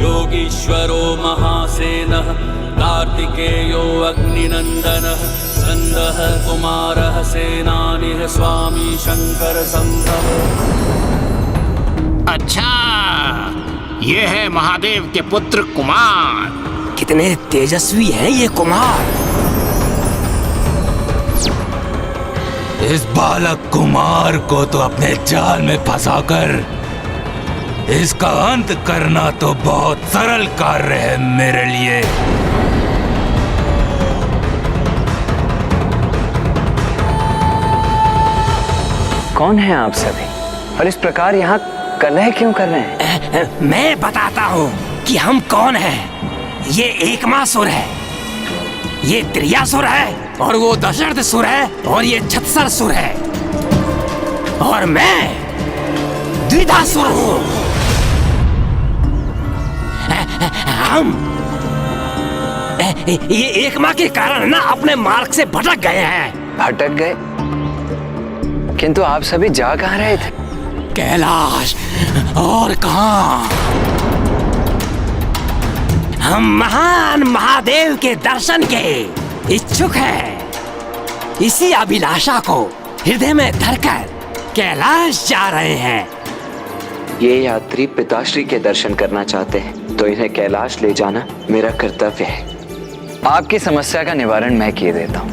योगीश्वरो महासेनः कार्तिकेयो अग्निनंदनः स्कंदः कुमारः सेनानिः स्वामी शंकर संभव। अच्छा, ये है महादेव के पुत्र कुमार। कितने तेजस्वी हैं ये कुमार। इस बालक कुमार को तो अपने जाल में फंसाकर इसका अंत करना तो बहुत सरल कार्य है मेरे लिए। कौन है आप सभी और इस प्रकार यहाँ कलह क्यों कर रहे हैं? मैं बताता हूँ कि हम कौन हैं। ये एकमासुर है, ये त्रियासुर है और वो दशरथसुर है और ये छत्सरसुर है और मैं द्विधासुर हूँ। हम ये एक माँ के कारण ना अपने मार्ग से भटक गए हैं। भटक गए? किंतु आप सभी जा कहाँ रहे थे? कैलाश और कहाँ। हम महान महादेव के दर्शन के इच्छुक हैं। इसी अभिलाषा को हृदय में धरकर कैलाश जा रहे हैं। ये यात्री पिताश्री के दर्शन करना चाहते हैं तो इन्हें कैलाश ले जाना मेरा कर्तव्य है। आपकी समस्या का निवारण मैं किए देता हूँ।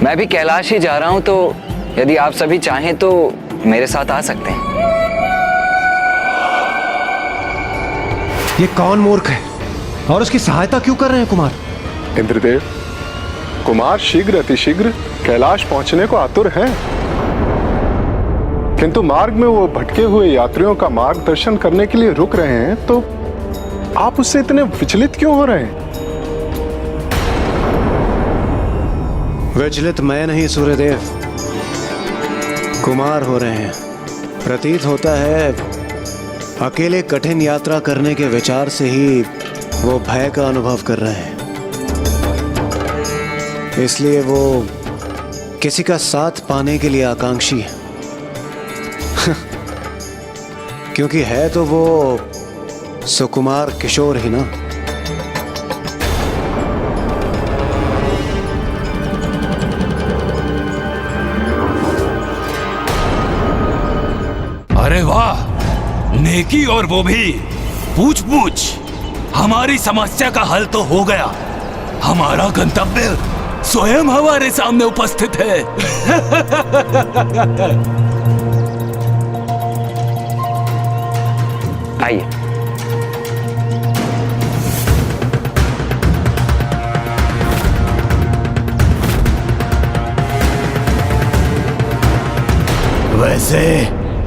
मैं भी कैलाश ही जा रहा हूँ, तो यदि आप सभी चाहें तो मेरे साथ आ सकते हैं। ये कौन मूर्ख है और उसकी सहायता क्यों कर रहे हैं कुमार? इंद्रदेव, कुमार शीघ्र अतिशीघ्र कैलाश पहुंचने को आतुर हैं, किंतु मार्ग में वो भटके हुए यात्रियों का मार्गदर्शन करने के लिए रुक रहे हैं, तो आप उससे इतने विचलित क्यों हो रहे हैं? विचलित मैं नहीं सूर्यदेव, कुमार हो रहे हैं। प्रतीत होता है अकेले कठिन यात्रा करने के विचार से ही वो भय का अनुभव कर रहे हैं, इसलिए वो किसी का साथ पाने के लिए आकांक्षी है। क्योंकि है तो वो सुकुमार किशोर ही ना। अरे वाह, नेकी और वो भी पूछ पूछ। हमारी समस्या का हल तो हो गया। हमारा गंतव्य स्वयं हमारे सामने उपस्थित है। आइए। वैसे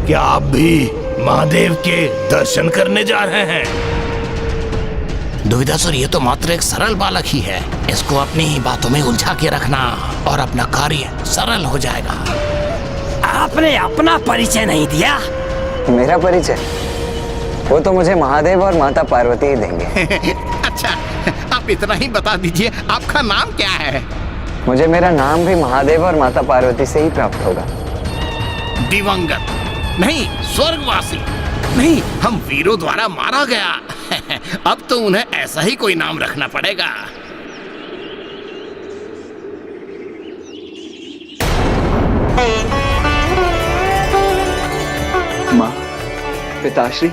क्या आप भी महादेव के दर्शन करने जा रहे हैं? दुविधासुर, ये तो मात्र एक सरल बालक ही है। इसको अपनी ही बातों में उलझा के रखना और अपना कार्य सरल हो जाएगा। आपने अपना परिचय नहीं दिया। मेरा परिचय वो तो मुझे महादेव और माता पार्वती ही देंगे। अच्छा, आप इतना ही बता दीजिए, आपका नाम क्या है? मुझे मेरा नाम भी महादेव और माता पार्वती से ही प्राप्त होगा। दिवंगत नहीं, स्वर्गवासी नहीं, हम वीरों द्वारा मारा गया। अब तो उन्हें ऐसा ही कोई नाम रखना पड़ेगा। माँ, पिताश्री,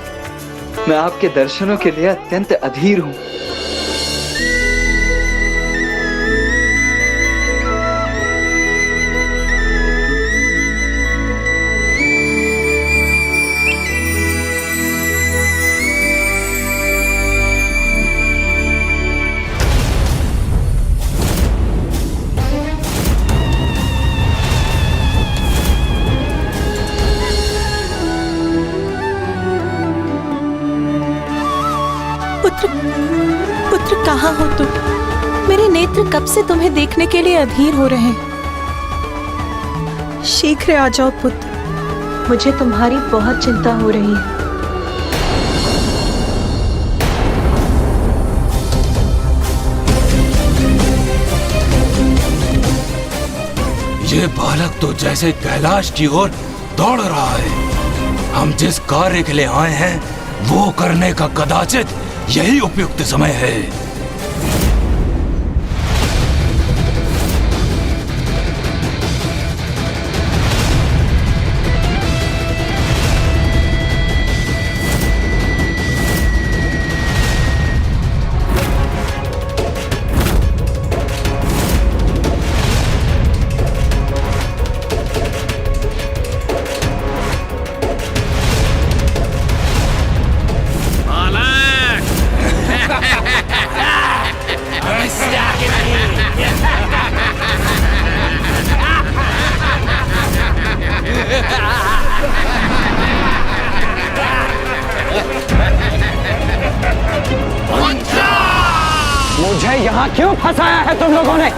मैं आपके दर्शनों के लिए अत्यंत अधीर हूँ। पुत्र कहाँ हो तुम? मेरे नेत्र कब से तुम्हें देखने के लिए अधीर हो रहे हैं। शीघ्र आ जाओ पुत्र, मुझे तुम्हारी बहुत चिंता हो रही है। ये बालक तो जैसे कैलाश की ओर दौड़ रहा है। हम जिस कार्य के लिए आए हैं वो करने का कदाचित यही उपयुक्त समय है। मुझे यहाँ क्यों फंसाया है तुम लोगों ने?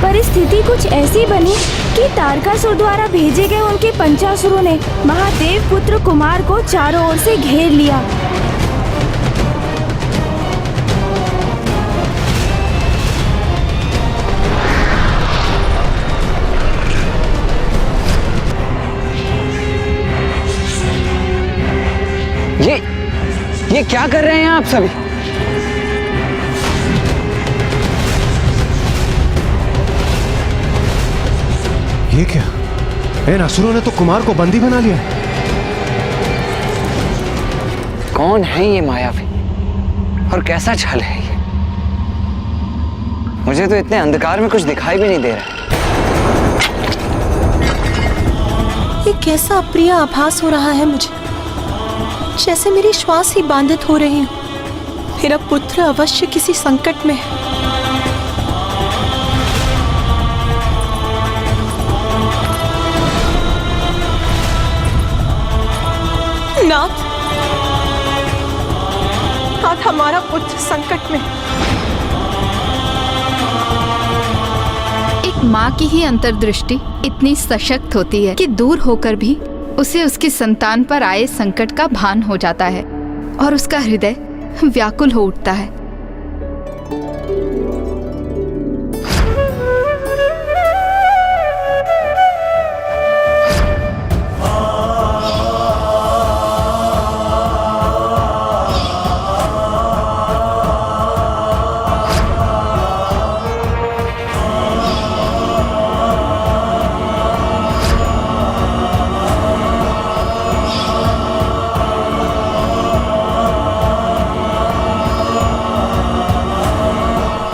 परिस्थिति कुछ ऐसी बनी कि तारकासुर द्वारा भेजे गए उनके पंचासुरों ने महादेव पुत्र कुमार को चारों ओर से घेर लिया। ये क्या कर रहे हैं आप सभी? ये क्या? इन असुरों ने तो कुमार को बंदी बना लिया। कौन है ये मायावी और कैसा छल है ये? मुझे तो इतने अंधकार में कुछ दिखाई भी नहीं दे रहा। ये कैसा अप्रिय आभास हो रहा है मुझे, जैसे मेरी श्वास ही बाधित हो रही हो। मेरा पुत्र अवश्य किसी संकट में है। नाथ, आज हमारा पुत्र संकट में। एक माँ की ही अंतर्दृष्टि इतनी सशक्त होती है कि दूर होकर भी उसे उसकी संतान पर आए संकट का भान हो जाता है और उसका हृदय व्याकुल हो उठता है।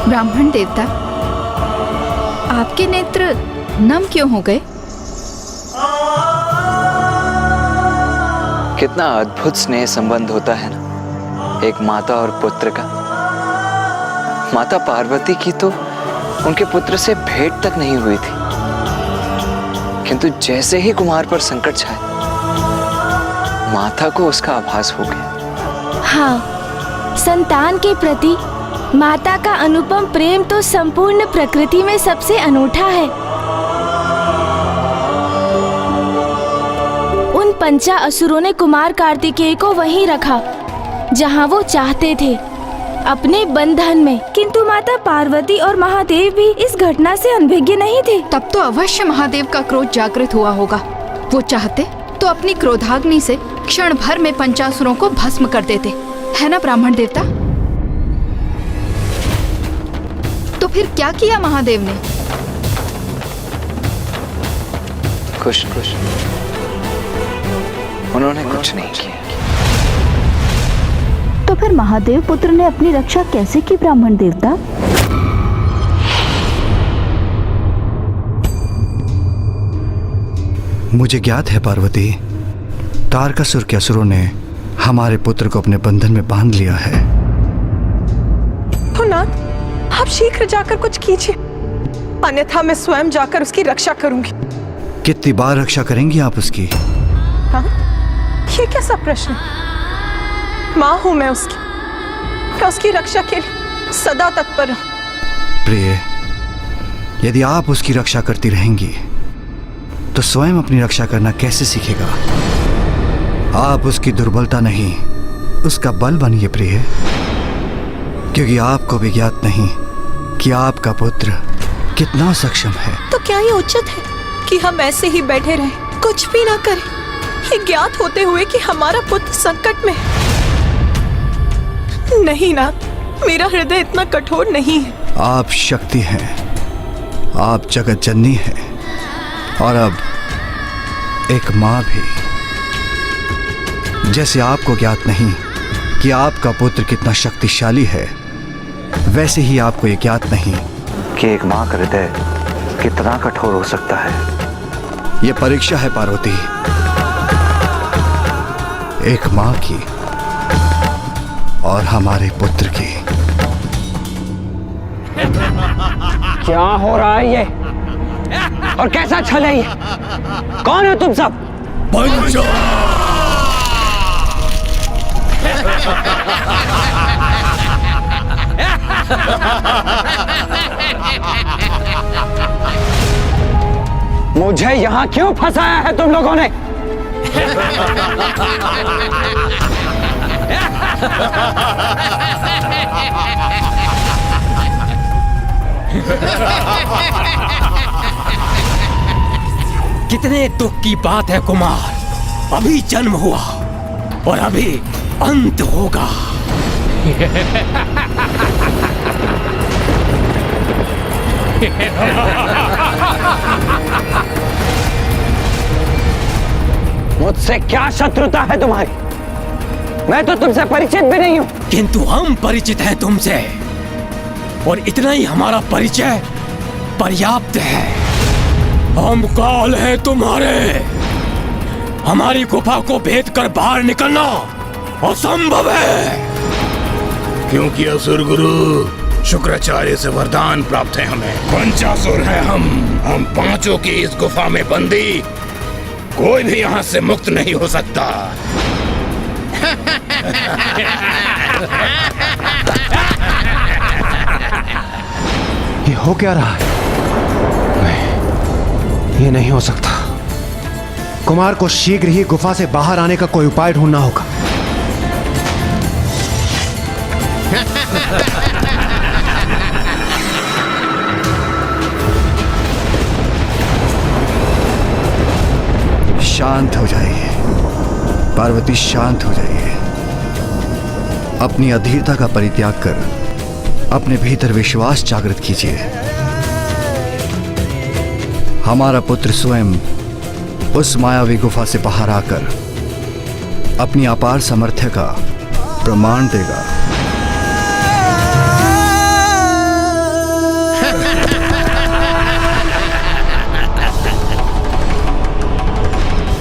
ब्राह्मण देवता, आपके नेत्र नम क्यों हो गए? कितना अद्भुत स्नेह संबंध होता है ना एक माता और पुत्र का। माता पार्वती की तो उनके पुत्र से भेंट तक नहीं हुई थी, किंतु जैसे ही कुमार पर संकट छाया, माता को उसका आभास हो गया। हाँ, संतान के प्रति माता का अनुपम प्रेम तो संपूर्ण प्रकृति में सबसे अनूठा है। उन पंचा असुरों ने कुमार कार्तिकेय को वहीं रखा जहां वो चाहते थे, अपने बंधन में। किंतु माता पार्वती और महादेव भी इस घटना से अनभिज्ञ नहीं थे। तब तो अवश्य महादेव का क्रोध जागृत हुआ होगा। वो चाहते तो अपनी क्रोधाग्नि से क्षण भर में पंचासुरों को भस्म कर देते, है ना ब्राह्मण देवता? तो फिर क्या किया महादेव ने? कुछ उन्होंने कुछ नहीं किया। तो फिर महादेव पुत्र ने अपनी रक्षा कैसे की ब्राह्मण देवता? मुझे ज्ञात है पार्वती, तारकासुर के असुरों ने हमारे पुत्र को अपने बंधन में बांध लिया है। तो नाथ, आप शीघ्र जाकर कुछ कीजिए, अन्यथा मैं स्वयं जाकर उसकी रक्षा करूंगी। कितनी बार रक्षा करेंगी आप उसकी? हाँ? ये कैसा प्रश्न? माँ हूं मैं उसकी रक्षा के लिए सदा तत्पर हूं। प्रिय, यदि आप उसकी रक्षा करती रहेंगी तो स्वयं अपनी रक्षा करना कैसे सीखेगा? आप उसकी दुर्बलता नहीं, उसका बल बनिए प्रिय, क्योंकि आपको भी ज्ञात नहीं कि आपका पुत्र कितना सक्षम है। तो क्या ये उचित है कि हम ऐसे ही बैठे रहें, कुछ भी ना करें, ये ज्ञात होते हुए कि हमारा पुत्र संकट में है? नहीं नाथ, मेरा हृदय इतना कठोर नहीं है। आप शक्ति हैं, आप जगत जननी हैं, और अब एक माँ भी। जैसे आपको ज्ञात नहीं कि आपका पुत्र कितना शक्तिशाली है, वैसे ही आपको ये ज्ञात नहीं कि एक माँ का हृदय कितना कठोर हो सकता है। ये परीक्षा है पार्वती, एक माँ की और हमारे पुत्र की। क्या हो रहा है ये? और कैसा छल है ये? कौन हो तुम सब? पंचा! मुझे यहाँ क्यों फंसाया है तुम लोगों ने? कितने दुख की बात है कुमार, अभी जन्म हुआ और अभी अंत होगा। मुझसे क्या शत्रुता है तुम्हारी? मैं तो तुमसे परिचित भी नहीं हूं। किंतु हम परिचित हैं तुमसे, और इतना ही हमारा परिचय पर्याप्त है। हम काल हैं तुम्हारे, हमारी गुफा को भेद कर बाहर निकलना असंभव है। क्योंकि असुर गुरु शुक्राचार्य से वरदान प्राप्त है हमें। पंचासुर है हम पांचों की इस गुफा में बंदी, कोई भी यहाँ से मुक्त नहीं हो सकता। ये हो क्या रहा है? नहीं, ये नहीं हो सकता। कुमार को शीघ्र ही गुफा से बाहर आने का कोई उपाय ढूंढना होगा। शांत हो जाइए पार्वती, शांत हो जाइए। अपनी अधीरता का परित्याग कर अपने भीतर विश्वास जागृत कीजिए। हमारा पुत्र स्वयं उस मायावी गुफा से बाहर आकर अपनी अपार सामर्थ्य का प्रमाण देगा।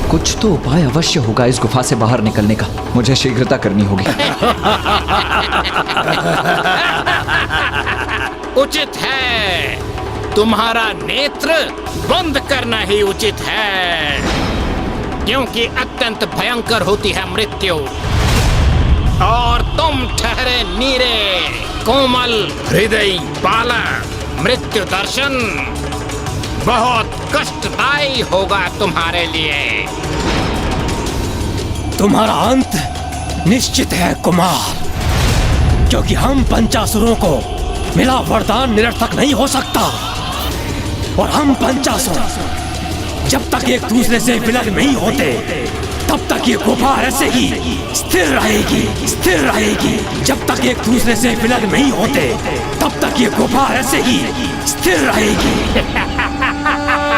कुछ तो उपाय अवश्य होगा इस गुफा से बाहर निकलने का। मुझे शीघ्रता करनी होगी। उचित है, तुम्हारा नेत्र बंद करना ही उचित है, क्योंकि अत्यंत भयंकर होती है मृत्यु। और तुम ठहरे नीरे कोमल हृदय बालक, मृत्यु दर्शन बहुत कष्टदायी होगा तुम्हारे लिए। तुम्हारा अंत निश्चित है कुमार, क्योंकि हम पंचासुरों को मिला वरदान निरर्थक नहीं हो सकता। और हम पंचासुर जब तक एक दूसरे से विलग नहीं होते तब तक ये गुफा ऐसे ही स्थिर रहेगी, स्थिर रहेगी। जब तक एक दूसरे से विलग नहीं होते तब तक ये गुफा ऐसे ही स्थिर रहेगी।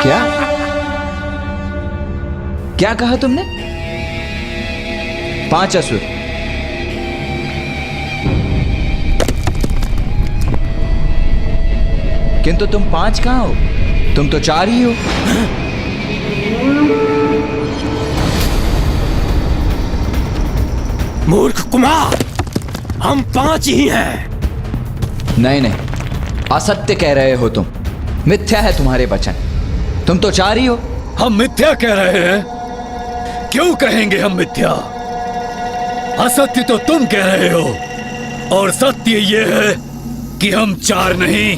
क्या क्या कहा तुमने? 5 असुर? किंतु तुम 5 कहां हो? तुम तो 4 ही हो। मूर्ख कुमार, हम 5 ही हैं। नहीं नहीं, असत्य कह रहे हो तुम। मिथ्या है तुम्हारे वचन। तुम तो 4 ही हो। हम मिथ्या कह रहे हैं? क्यों कहेंगे हम मिथ्या? असत्य तो तुम कह रहे हो, और सत्य ये है कि हम 4 नहीं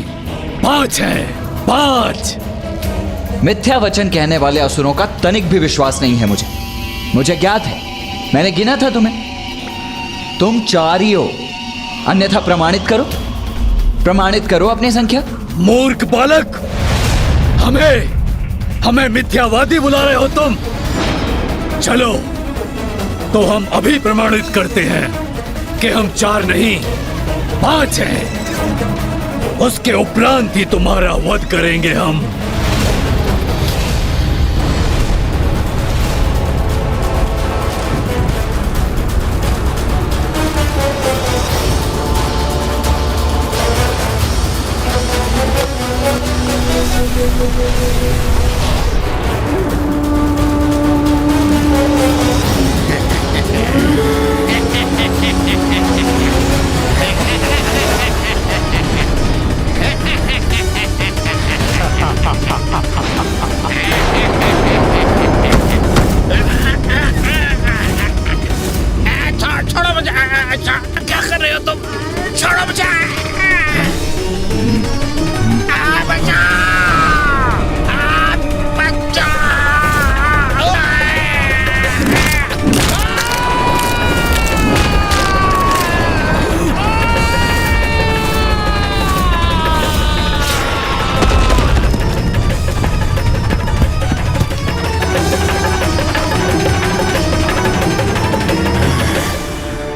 5 हैं। 5। मिथ्या वचन कहने वाले असुरों का तनिक भी विश्वास नहीं है मुझे। मुझे ज्ञात है, मैंने गिना था तुम्हें। तुम 4 ही हो, अन्यथा प्रमाणित करो, प्रमाणित करो अपनी संख्या। मूर्ख बालक, हमें मिथ्यावादी बुला रहे हो तुम? चलो तो हम अभी प्रमाणित करते हैं कि हम 4 नहीं 5 हैं। उसके उपरांत ही तुम्हारा वध करेंगे हम। छोड़ो मुझे। क्या कर रहे हो तुम? छोड़ो मुझे।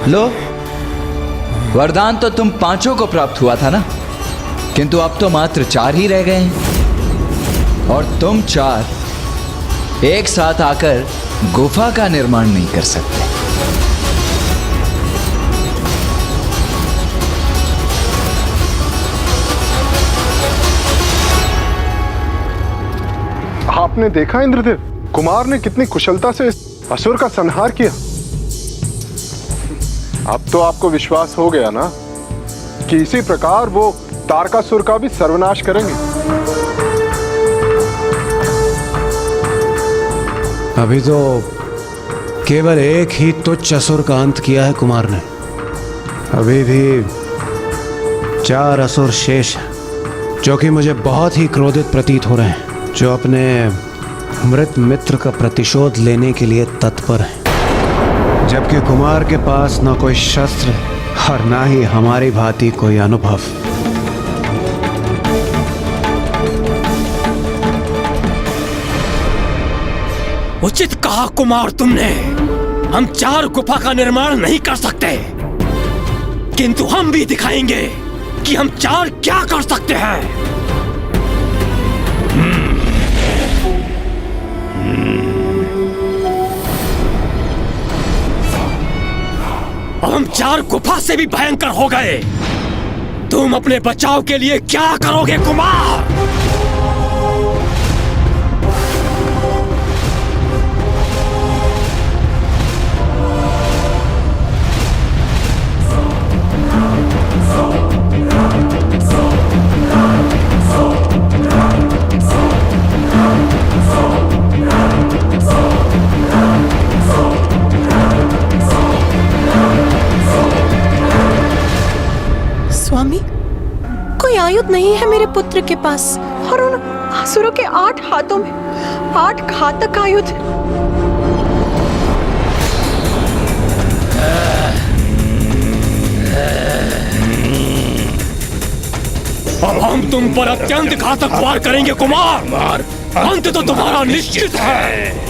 लो, वरदान तो तुम 5 को प्राप्त हुआ था ना, किंतु अब तो मात्र 4 ही रह गए हैं। और तुम 4 एक साथ आकर गुफा का निर्माण नहीं कर सकते। आपने देखा इंद्रदेव, कुमार ने कितनी कुशलता से इस असुर का संहार किया। अब तो आपको विश्वास हो गया ना कि इसी प्रकार वो तारकासुर का भी सर्वनाश करेंगे। अभी तो केवल एक ही तुच्छ असुर का अंत किया है कुमार ने। अभी भी 4 असुर शेष हैं, जो कि मुझे बहुत ही क्रोधित प्रतीत हो रहे हैं, जो अपने मृत मित्र का प्रतिशोध लेने के लिए तत्पर हैं। जबकि कुमार के पास न कोई शस्त्र और ना ही हमारी भांति कोई अनुभव। उचित कहा कुमार तुमने। हम 4 गुफा का निर्माण नहीं कर सकते, किंतु हम भी दिखाएंगे कि हम 4 क्या कर सकते हैं। अब हम 4 गुफा से भी भयंकर हो गए। तुम अपने बचाव के लिए क्या करोगे कुमार? स्वामी, कोई आयुध नहीं है मेरे पुत्र के पास, और उन असुरों के 8 हाथों में 8 घातक आयुध। अब हम तुम पर अत्यंत घातक वार करेंगे कुमार। अंत तो तुम्हारा निश्चित है।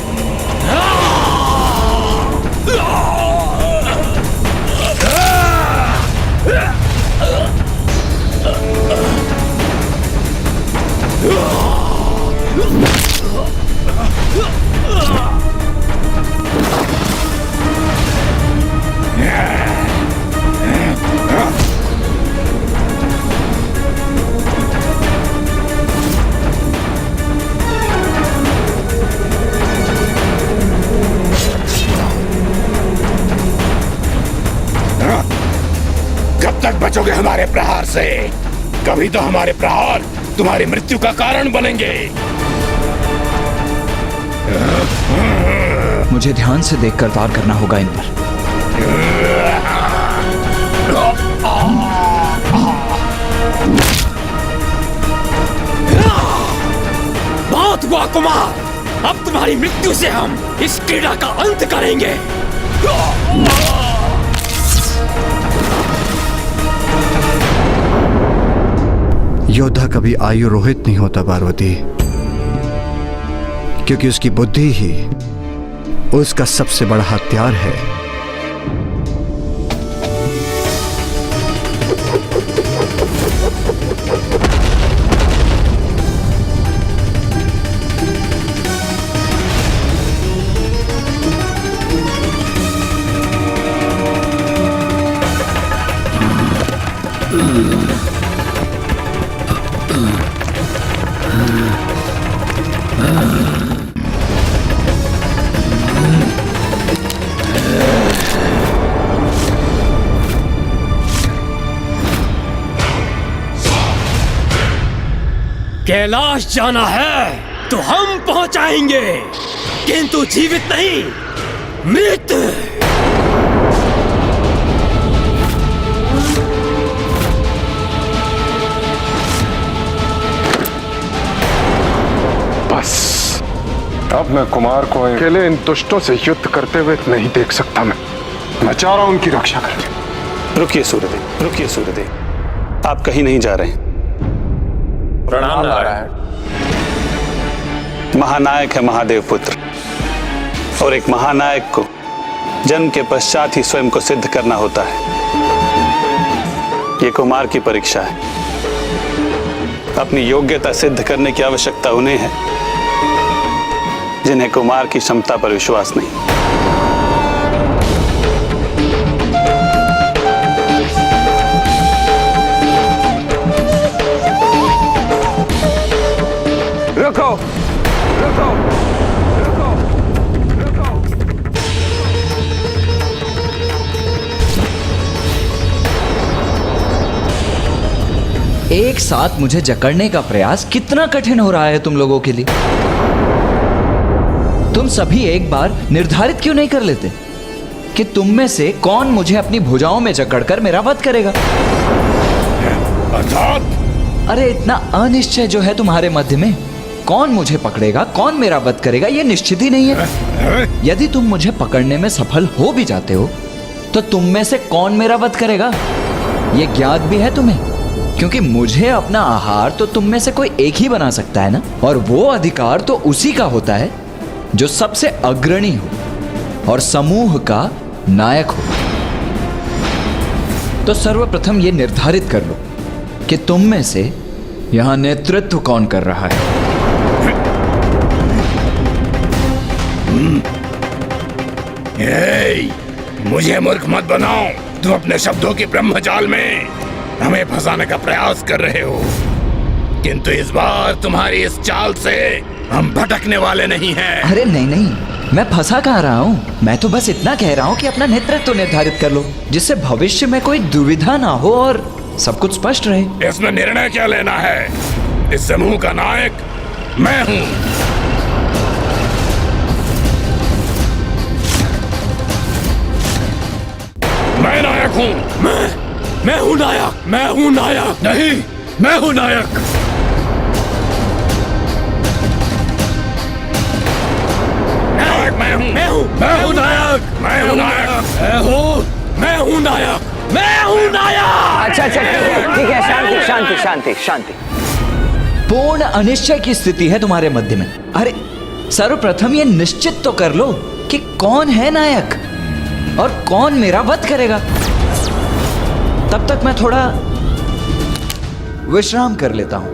कब तक बचोगे हमारे प्रहार से? कभी तो हमारे प्रहार तुम्हारी मृत्यु का कारण बनेंगे। मुझे ध्यान से देखकर वार करना होगा इन पर। बहुत हुआ कुमार, अब तुम्हारी मृत्यु से हम इस क्रीड़ा का अंत करेंगे। योद्धा कभी आयु रोहित नहीं होता पार्वती, क्योंकि उसकी बुद्धि ही उसका सबसे बड़ा हथियार है। कैलाश जाना है तो हम पहुंचाएंगे, किंतु जीवित नहीं, मृत। बस अब मैं कुमार को अकेले इन दुष्टों से युद्ध करते हुए नहीं देख सकता। मैं चाह रहा हूं उनकी रक्षा करके। रुकिए सूर्यदेव, रुकिए सूर्यदेव, आप कहीं नहीं जा रहे। प्रणाम नारायण। महानायक है महादेव पुत्र, और एक महानायक को जन्म के पश्चात ही स्वयं को सिद्ध करना होता है। ये कुमार की परीक्षा है। अपनी योग्यता सिद्ध करने की आवश्यकता उन्हें है जिन्हें कुमार की क्षमता पर विश्वास नहीं। रुको, रुको, रुको, रुको। एक साथ मुझे जकड़ने का प्रयास कितना कठिन हो रहा है तुम लोगों के लिए। तुम सभी एक बार निर्धारित क्यों नहीं कर लेते कि तुम में से कौन मुझे अपनी भुजाओं में जकड़कर मेरा वध करेगा? अरे इतना अनिश्चय जो है तुम्हारे मध्य में, कौन मुझे पकड़ेगा, कौन मेरा वध करेगा, ये निश्चित ही नहीं है। यदि तुम मुझे पकड़ने में सफल हो भी जाते हो तो तुम में से कौन मेरा वध करेगा, ये ज्ञात भी है तुम्हें, क्योंकि मुझे अपना आहार तो तुम में से कोई एक ही बना सकता है ना, और वो अधिकार तो उसी का होता है जो सबसे अग्रणी हो और समूह का नायक हो। तो सर्वप्रथम ये निर्धारित कर लो कि तुम में से यहां नेतृत्व कौन कर रहा है। मुझे मूर्ख मत बनाओ। तुम अपने शब्दों की ब्रह्मजाल में हमें फंसाने का प्रयास कर रहे हो, किंतु इस बार तुम्हारी इस चाल से हम भटकने वाले नहीं हैं। अरे नहीं नहीं, मैं फंसा कहाँ रहा हूँ। मैं तो बस इतना कह रहा हूँ कि अपना नेतृत्व निर्धारित कर लो, जिससे भविष्य में कोई दुविधा ना हो और सब कुछ स्पष्ट रहे। इसमें निर्णय क्या लेना है? इस समूह का नायक मैं हूँ। मैं नायक हूँ। मैं हूँ नायक। मैं हूँ नायक। नहीं, मैं हूँ नायक। मैं हूँ नायक। मैं हूँ नायक। मैं हूँ नायक। अच्छा ठीक है, शांति शांति शांति शांति। पूर्ण अनिश्चय की स्थिति है तुम्हारे मध्य में। अरे सर्वप्रथम ये निश्चित तो कर लो कि कौन है नायक और कौन मेरा वध करेगा। तब तक मैं थोड़ा विश्राम कर लेता हूँ।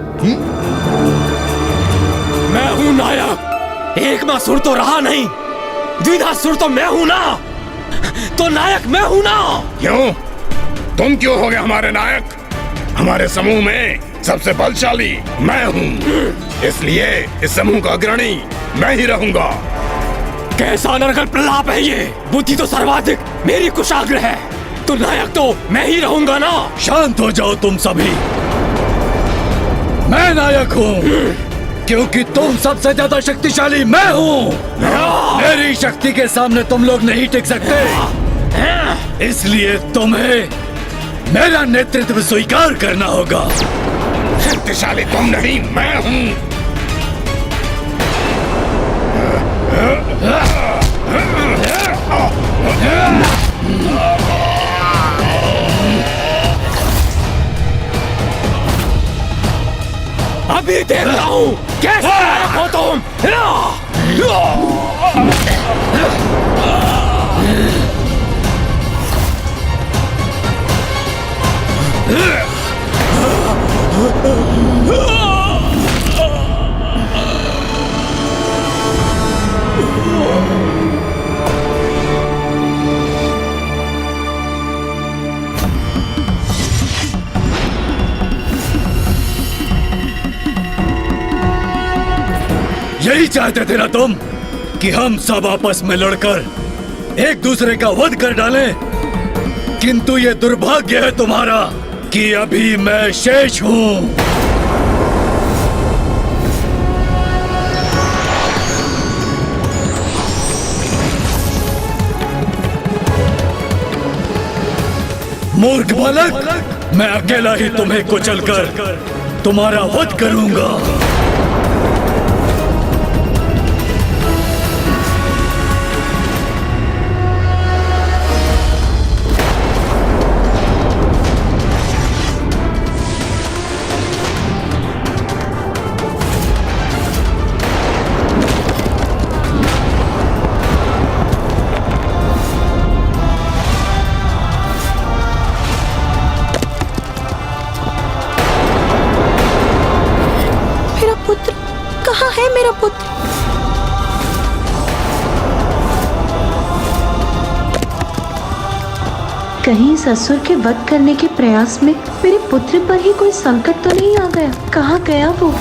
मैं हूँ नायक। एक मां सुर तो रहा नहीं, द्विधा सुर तो मैं हूं ना, तो नायक मैं हूं ना। क्यों? तुम क्यों हो गए हमारे नायक? हमारे समूह में सबसे बलशाली मैं हूँ, इसलिए इस समूह का अग्रणी मैं ही रहूंगा। कैसा नरकल प्रलाप है ये? बुद्धि तो सर्वाधिक मेरी कुशाग्र है, तो नायक तो मैं ही रहूंगा ना। शांत हो जाओ तुम सभी। मैं नायक हूँ क्योंकि तुम सबसे ज्यादा शक्तिशाली मैं हूँ। मेरी शक्ति के सामने तुम लोग नहीं टिक सकते, इसलिए तुम्हें मेरा नेतृत्व स्वीकार करना होगा। शक्तिशाली तुम नहीं, मैं हूँ। अभी देखता हूँ कैसे हो तुम। यही चाहते थे ना तुम कि हम सब आपस में लड़कर एक दूसरे का वध कर डालें, किंतु ये दुर्भाग्य है तुम्हारा कि अभी मैं शेष हूं। मूर्ख बालक, मैं अकेला ही तुम्हें कुचलकर तुम्हारा वध करूंगा। मेरा पुत्र कहीं इस असुर के वध करने के प्रयास में मेरे पुत्र पर ही कोई संकट तो नहीं आ गया? कहाँ गया वो?